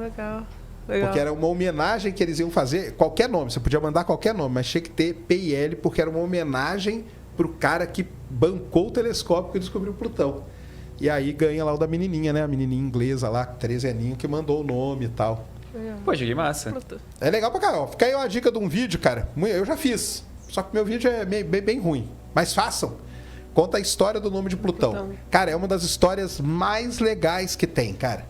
Legal. Porque era uma homenagem que eles iam fazer, qualquer nome, você podia mandar qualquer nome, mas tinha que ter P e L, porque era uma homenagem pro cara que bancou o telescópio que descobriu Plutão. E aí ganha lá o da menininha, né? A menininha inglesa lá, 13 aninhos, que mandou o nome e tal. Poxa, que massa. É legal pra caramba. Fica aí uma dica de um vídeo, cara. Eu já fiz, só que meu vídeo é bem ruim. Mas façam. Conta a história do nome de Plutão. Cara, é uma das histórias mais legais que tem, cara.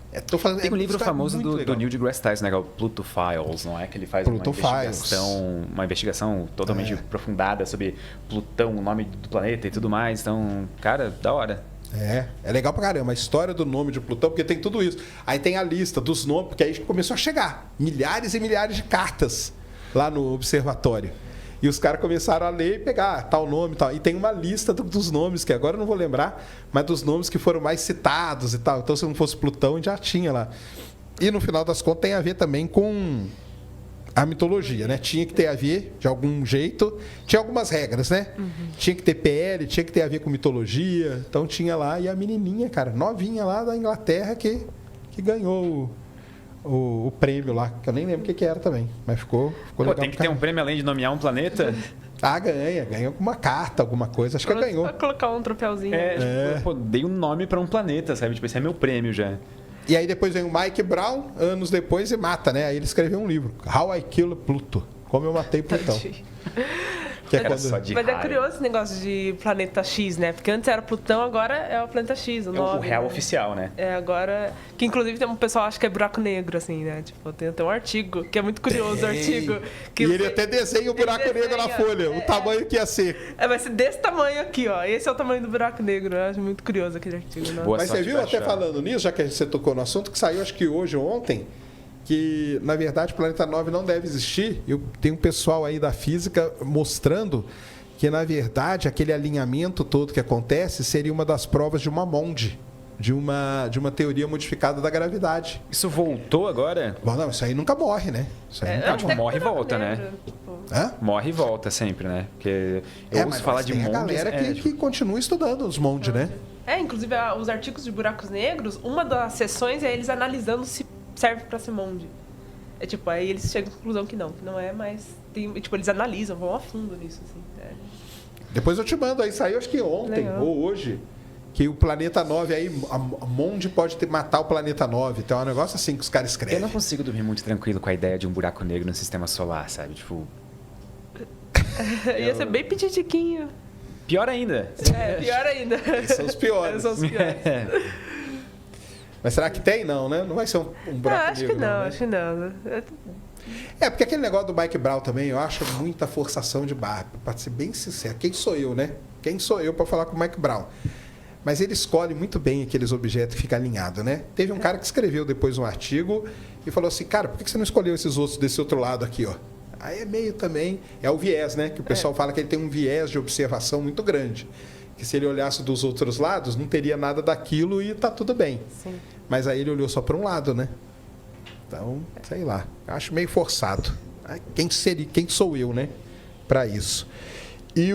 Tem um livro famoso do Neil deGrasse Tyson, né? Que é o Pluto Files, não é? Que ele faz uma investigação totalmente aprofundada sobre Plutão, o nome do planeta e tudo mais. Então, cara, da hora. É legal pra caramba. A história do nome de Plutão, porque tem tudo isso. Aí tem a lista dos nomes, porque aí começou a chegar milhares e milhares de cartas lá no observatório. E os caras começaram a ler e pegar tal nome e tal. E tem uma lista dos nomes, que agora eu não vou lembrar, mas dos nomes que foram mais citados e tal. Então, se não fosse Plutão, já tinha lá. E no final das contas tem a ver também com a mitologia, né? Tinha que ter a ver de algum jeito. Tinha algumas regras, né? Tinha que ter PL, tinha que ter a ver com mitologia. Então tinha lá. E a menininha, cara, novinha lá da Inglaterra que ganhou o prêmio lá, que eu nem lembro o que era também, mas ficou legal. Tem que ter um prêmio além de nomear um planeta? Ganhou com uma carta, alguma coisa, acho que ganhou. Vai colocar um troféuzinho. Dei um nome pra um planeta, sabe? Tipo, esse é meu prêmio já. E aí depois vem o Mike Brown, anos depois, e mata, né? Aí ele escreveu um livro, How I Killed Pluto, Como Eu Matei Plutão. Que é quando... Mas é curioso esse negócio de planeta X, né? Porque antes era Plutão, agora é o planeta X, o nome. O real oficial, né? Agora... Que inclusive tem um pessoal que acha que é buraco negro, assim, né? Tipo, tem até um artigo, que é muito curioso o artigo. Que e ele até desenha o buraco negro na folha, o tamanho que ia ser. Vai ser desse tamanho aqui, ó. Esse é o tamanho do buraco negro. Eu acho muito curioso aquele artigo, né? Mas você viu, até falando nisso, já que você tocou no assunto, que saiu acho que hoje ou ontem, que, na verdade, o Planeta 9 não deve existir. Eu tenho um pessoal aí da física mostrando que, na verdade, aquele alinhamento todo que acontece seria uma das provas de uma MOND. de uma teoria modificada da gravidade. Isso voltou agora? Bom, não, isso aí nunca morre, né? Isso aí nunca tipo, morre e volta, né? Tipo, Hã? Morre e volta sempre, né? Porque eu ouço mas falar de tem a mondes... galera que continua estudando os mondes, né? inclusive os artigos de buracos negros, uma das sessões é eles analisando se serve pra ser monde. É tipo, aí eles chegam à conclusão que não é, mas tipo, eles analisam, vão a fundo nisso, assim. Depois eu te mando aí, saiu acho que ontem Legal. ou hoje, que o planeta 9 aí, a monde pode matar o planeta 9. Então é um negócio assim que os caras escrevem. Eu não consigo dormir muito tranquilo com a ideia de um buraco negro no sistema solar, sabe? Tipo, Ia ser bem pititiquinho. pior ainda. Pior ainda. Esses são os piores. Esses são os piores. Mas será que tem? Não, né? Não vai ser um buraco Acho negro, que não, né? acho que não. Porque aquele negócio do Mike Brown também, eu acho muita forçação de barra. Pra ser bem sincero, quem sou eu, né? Quem sou eu para falar com o Mike Brown? Mas ele escolhe muito bem aqueles objetos que ficam alinhados, né? Teve um cara que escreveu depois um artigo e falou assim, cara, por que você não escolheu esses outros desse outro lado aqui, ó? Aí é meio também... É o viés, né? Que o pessoal fala que ele tem um viés de observação muito grande. Que se ele olhasse dos outros lados, não teria nada daquilo e tá tudo bem. Sim. Mas aí ele olhou só para um lado, né? Então, sei lá. Acho meio forçado. Quem sou eu, né? Para isso. E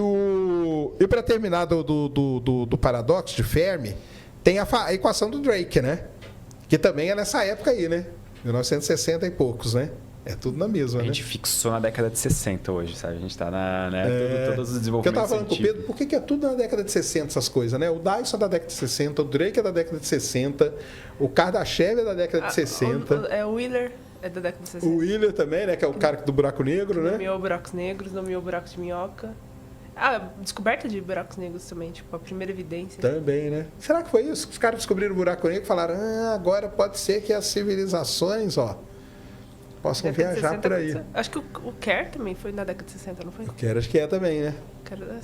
para terminar do paradoxo de Fermi, tem a equação do Drake, né? Que também é nessa época aí, né? 1960 e poucos, né? É tudo na mesma, A né? gente fixou na década de 60 hoje, sabe? A gente tá todos os Porque eu desenvolvimentos tava falando com o Pedro, por que é tudo na década de 60 essas coisas, né? O Dyson é da década de 60, o Drake é da década de 60, o Kardashev é da década de 60. O Wheeler é da década de 60. O Wheeler também, né? Que é o cara do buraco negro, né? Nomeou buracos negros, nomeou buracos de minhoca. Descoberta de buracos negros também, tipo, a primeira evidência. Também, né? Será que foi isso? Os caras descobriram o buraco negro e falaram, agora pode ser que as civilizações, possam Década de viajar 60, por aí. acho que o Kerr também foi na década de 60, não foi? Eu quero, acho que é também, né?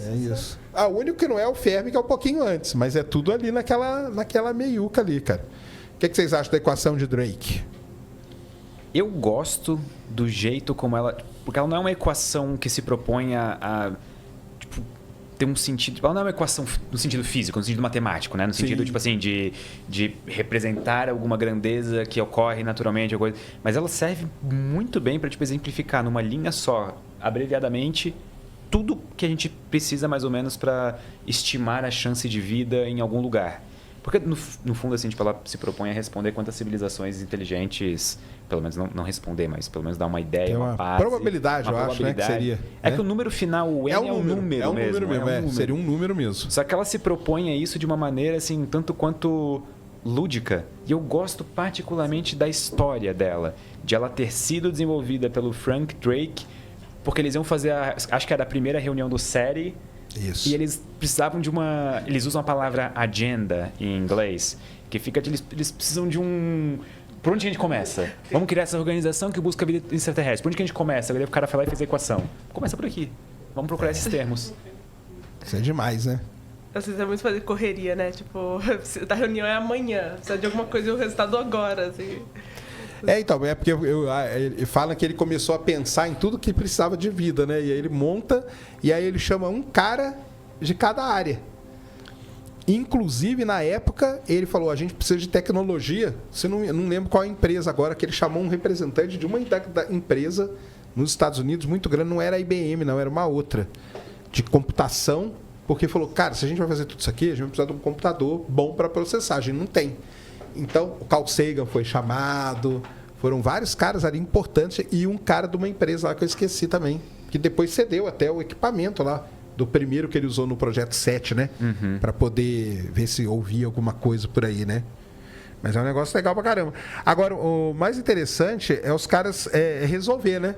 É isso. O único que não é o Fermi, que é um pouquinho antes, mas é tudo ali naquela meiuca ali, cara. O que vocês acham da equação de Drake? Eu gosto do jeito como ela... Porque ela não é uma equação que se propõe a tipo, ter um sentido... Ela não é uma equação no sentido físico, no sentido matemático, né? No sentido, tipo assim, de representar alguma grandeza que ocorre naturalmente. Coisa. Mas ela serve muito bem para tipo, exemplificar numa linha só, abreviadamente, tudo que a gente precisa mais ou menos para estimar a chance de vida em algum lugar. Porque, no fundo, assim, tipo, ela se propõe a responder quantas civilizações inteligentes... Pelo menos não responder, mas pelo menos dar uma ideia, uma base. Probabilidade, eu acho, né? Que seria. É que o número final, o N é um número. É um número mesmo. Seria um número mesmo. Só que ela se propõe a isso de uma maneira, assim, tanto quanto lúdica. E eu gosto particularmente da história dela. De ela ter sido desenvolvida pelo Frank Drake, porque eles iam fazer, acho que era a primeira reunião do SETI. Isso. E eles precisavam de uma... Eles usam a palavra agenda em inglês, que fica... Eles precisam de um... Por onde a gente começa? Vamos criar essa organização que busca a vida extraterrestre. Por onde que a gente começa? Aí o cara foi lá e fez a equação. Começa por aqui. Vamos procurar esses termos. Isso é demais, né? Vocês é muito fazer correria, né? Tipo, a reunião é amanhã. Precisa de alguma coisa e o resultado agora, assim. Então, é porque ele fala que ele começou a pensar em tudo que precisava de vida, né? E aí ele monta e aí ele chama um cara de cada área. Inclusive, na época, ele falou, a gente precisa de tecnologia. Eu não lembro qual empresa agora, que ele chamou um representante de uma empresa nos Estados Unidos muito grande, não era a IBM, não, era uma outra, de computação, porque falou, cara, se a gente vai fazer tudo isso aqui, a gente vai precisar de um computador bom para processar, a gente não tem. Então, o Carl Sagan foi chamado, foram vários caras ali importantes e um cara de uma empresa lá que eu esqueci também, que depois cedeu até o equipamento lá, do primeiro que ele usou no projeto 7, né? Uhum. Para poder ver se ouvia alguma coisa por aí, né? Mas é um negócio legal pra caramba. Agora, o mais interessante é os caras resolver, né?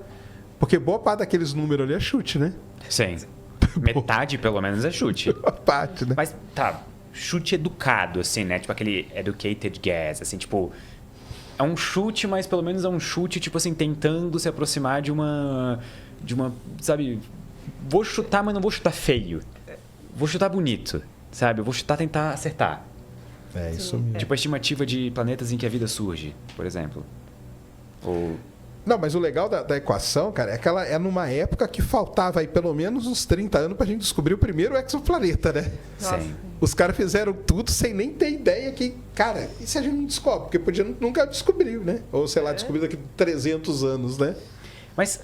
Porque boa parte daqueles números ali é chute, né? Sim. Metade, pelo menos, é chute. Boa parte, né? Mas, tá, chute educado, assim, né? Tipo aquele educated guess, assim, tipo... É um chute, mas pelo menos é um chute, tipo assim, tentando se aproximar de uma sabe... Vou chutar, mas não vou chutar feio. Vou chutar bonito, sabe? Eu vou chutar, tentar acertar. É isso mesmo. Tipo a estimativa de planetas em que a vida surge, por exemplo. Ou... Não, mas o legal da equação, cara, é que ela é numa época que faltava aí pelo menos uns 30 anos pra gente descobrir o primeiro exoplaneta, né? Nossa. Sim. Os caras fizeram tudo sem nem ter ideia que, cara, e se a gente não descobre? Porque podia nunca descobriu, né? Ou, sei lá, descobriu daqui a 300 anos, né? Mas,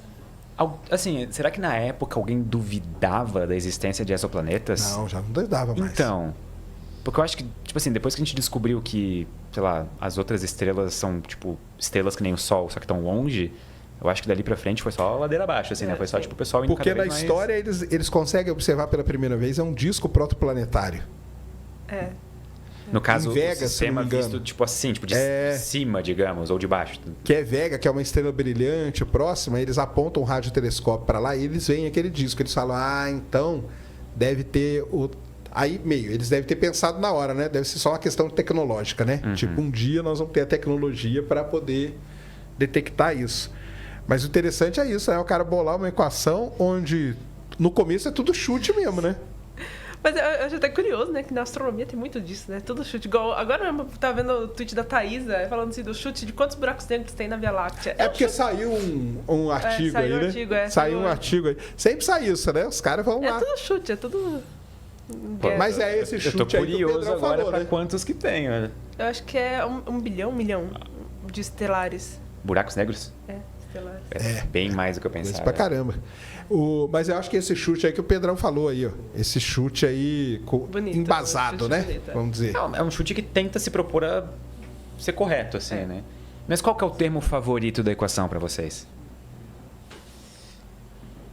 assim, será que na época alguém duvidava da existência de exoplanetas? Não, já não dava mais. Então, porque eu acho que, tipo assim, depois que a gente descobriu que, sei lá, as outras estrelas são, tipo, estrelas que nem o Sol, só que estão longe, eu acho que dali pra frente foi só ladeira abaixo, assim, né? Foi só, tipo, o pessoal indo Porque cada na vez história eles conseguem observar pela primeira vez, é um disco protoplanetário. É. No caso, Em Vega, o se não sistema me engano. visto, tipo assim, tipo de cima, digamos, ou de baixo. Que é Vega, que é uma estrela brilhante próxima, eles apontam um radiotelescópio para lá e eles veem aquele disco. Eles falam, então deve ter o. Aí, eles devem ter pensado na hora, né? Deve ser só uma questão tecnológica, né? Tipo, um dia nós vamos ter a tecnologia para poder detectar isso. Mas o interessante é isso, né? O cara bolar uma equação onde no começo é tudo chute mesmo, né? Mas eu acho até curioso, né? Que na astronomia tem muito disso, né? Tudo chute. Igual, agora eu tava vendo o tweet da Thaisa falando assim do chute de quantos buracos negros tem na Via Láctea. É porque saiu um artigo saiu aí, um né? artigo, é. Saiu um artigo aí. Sempre sai isso, né? Os caras vão É lá. tudo chute, é tudo. Mas é esse chute Eu tô aí que o curioso Pedrão agora falou, pra né? quantos que tem, olha. Eu acho que é um milhão de estelares. Buracos negros? É, estelares. É bem mais do que eu Isso pensava. pra caramba. Mas eu acho que esse chute aí que o Pedrão falou aí, ó. Esse chute aí Bonito, embasado, chute né? bonito, é. Vamos dizer. É um chute que tenta se propor a ser correto, assim, né? Mas qual que é o termo favorito da equação pra vocês?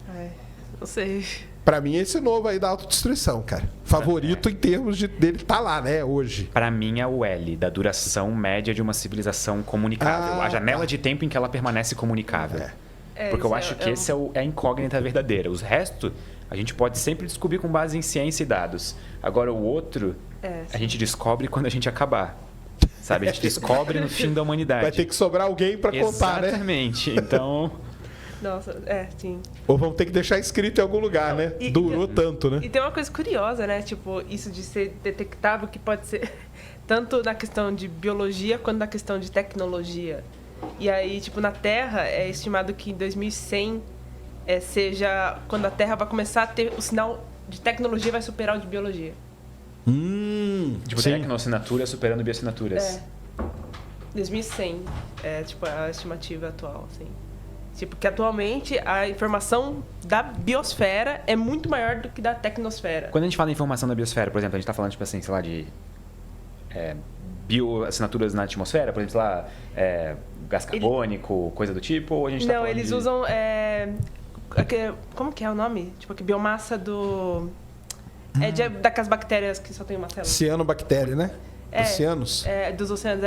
Ai, não sei. Pra mim, esse novo aí da autodestruição, cara. Favorito em termos dele tá lá, né? Hoje. Pra mim é o L, da duração média de uma civilização comunicável. A janela de tempo em que ela permanece comunicável. Porque eu acho que esse é a incógnita verdadeira. Os restos, a gente pode sempre descobrir com base em ciência e dados. Agora, o outro, a gente descobre quando a gente acabar. Sabe? A gente descobre no fim da humanidade. Vai ter que sobrar alguém pra contar, né? Exatamente. Então... Nossa, sim. Ou vamos ter que deixar escrito em algum lugar, né? Durou tanto, né? E tem uma coisa curiosa, né? Tipo, isso de ser detectável, que pode ser tanto na questão de biologia quanto na questão de tecnologia. E aí, tipo, na Terra, é estimado que em 2100 seja quando a Terra vai começar a ter o sinal de tecnologia vai superar o de biologia. Tipo, tecnoassinatura superando bioassinaturas. 2100 é, tipo, a estimativa atual, assim. Tipo, que atualmente a informação da biosfera é muito maior do que da tecnosfera. Quando a gente fala em informação da biosfera, por exemplo, a gente tá falando, tipo assim, sei lá, de bioassinaturas na atmosfera, por exemplo, sei lá, gás carbônico, coisa do tipo, ou a gente tá falando eles usam... como que é o nome? Tipo, que biomassa do... daquelas bactérias que só tem uma célula. Cianobactéria, né? Oceanos. Dos oceanos,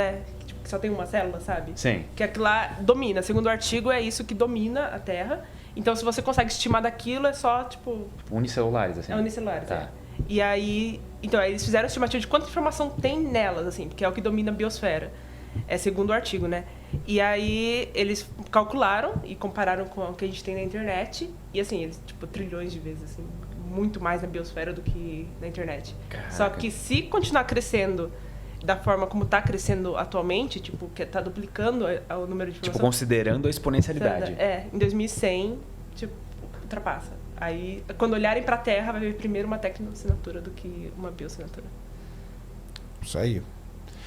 que só tem uma célula, sabe? Sim. Que aquilo lá domina. Segundo o artigo, é isso que domina a Terra. Então, se você consegue estimar daquilo, é só, tipo... Unicelulares, assim. Unicelulares, tá. E aí... Então, eles fizeram a estimativa de quanta informação tem nelas, assim, porque é o que domina a biosfera. Segundo o artigo, né? E aí, eles calcularam e compararam com o que a gente tem na internet. E, assim, eles, tipo, trilhões de vezes, assim, muito mais na biosfera do que na internet. Caraca. Só que se continuar crescendo da forma como está crescendo atualmente, tipo, que está duplicando o número de informações. Tipo, considerando a exponencialidade. Em 2100, tipo, ultrapassa. Aí, quando olharem para a Terra, vai ver primeiro uma tecnoassinatura do que uma bioassinatura. Isso aí.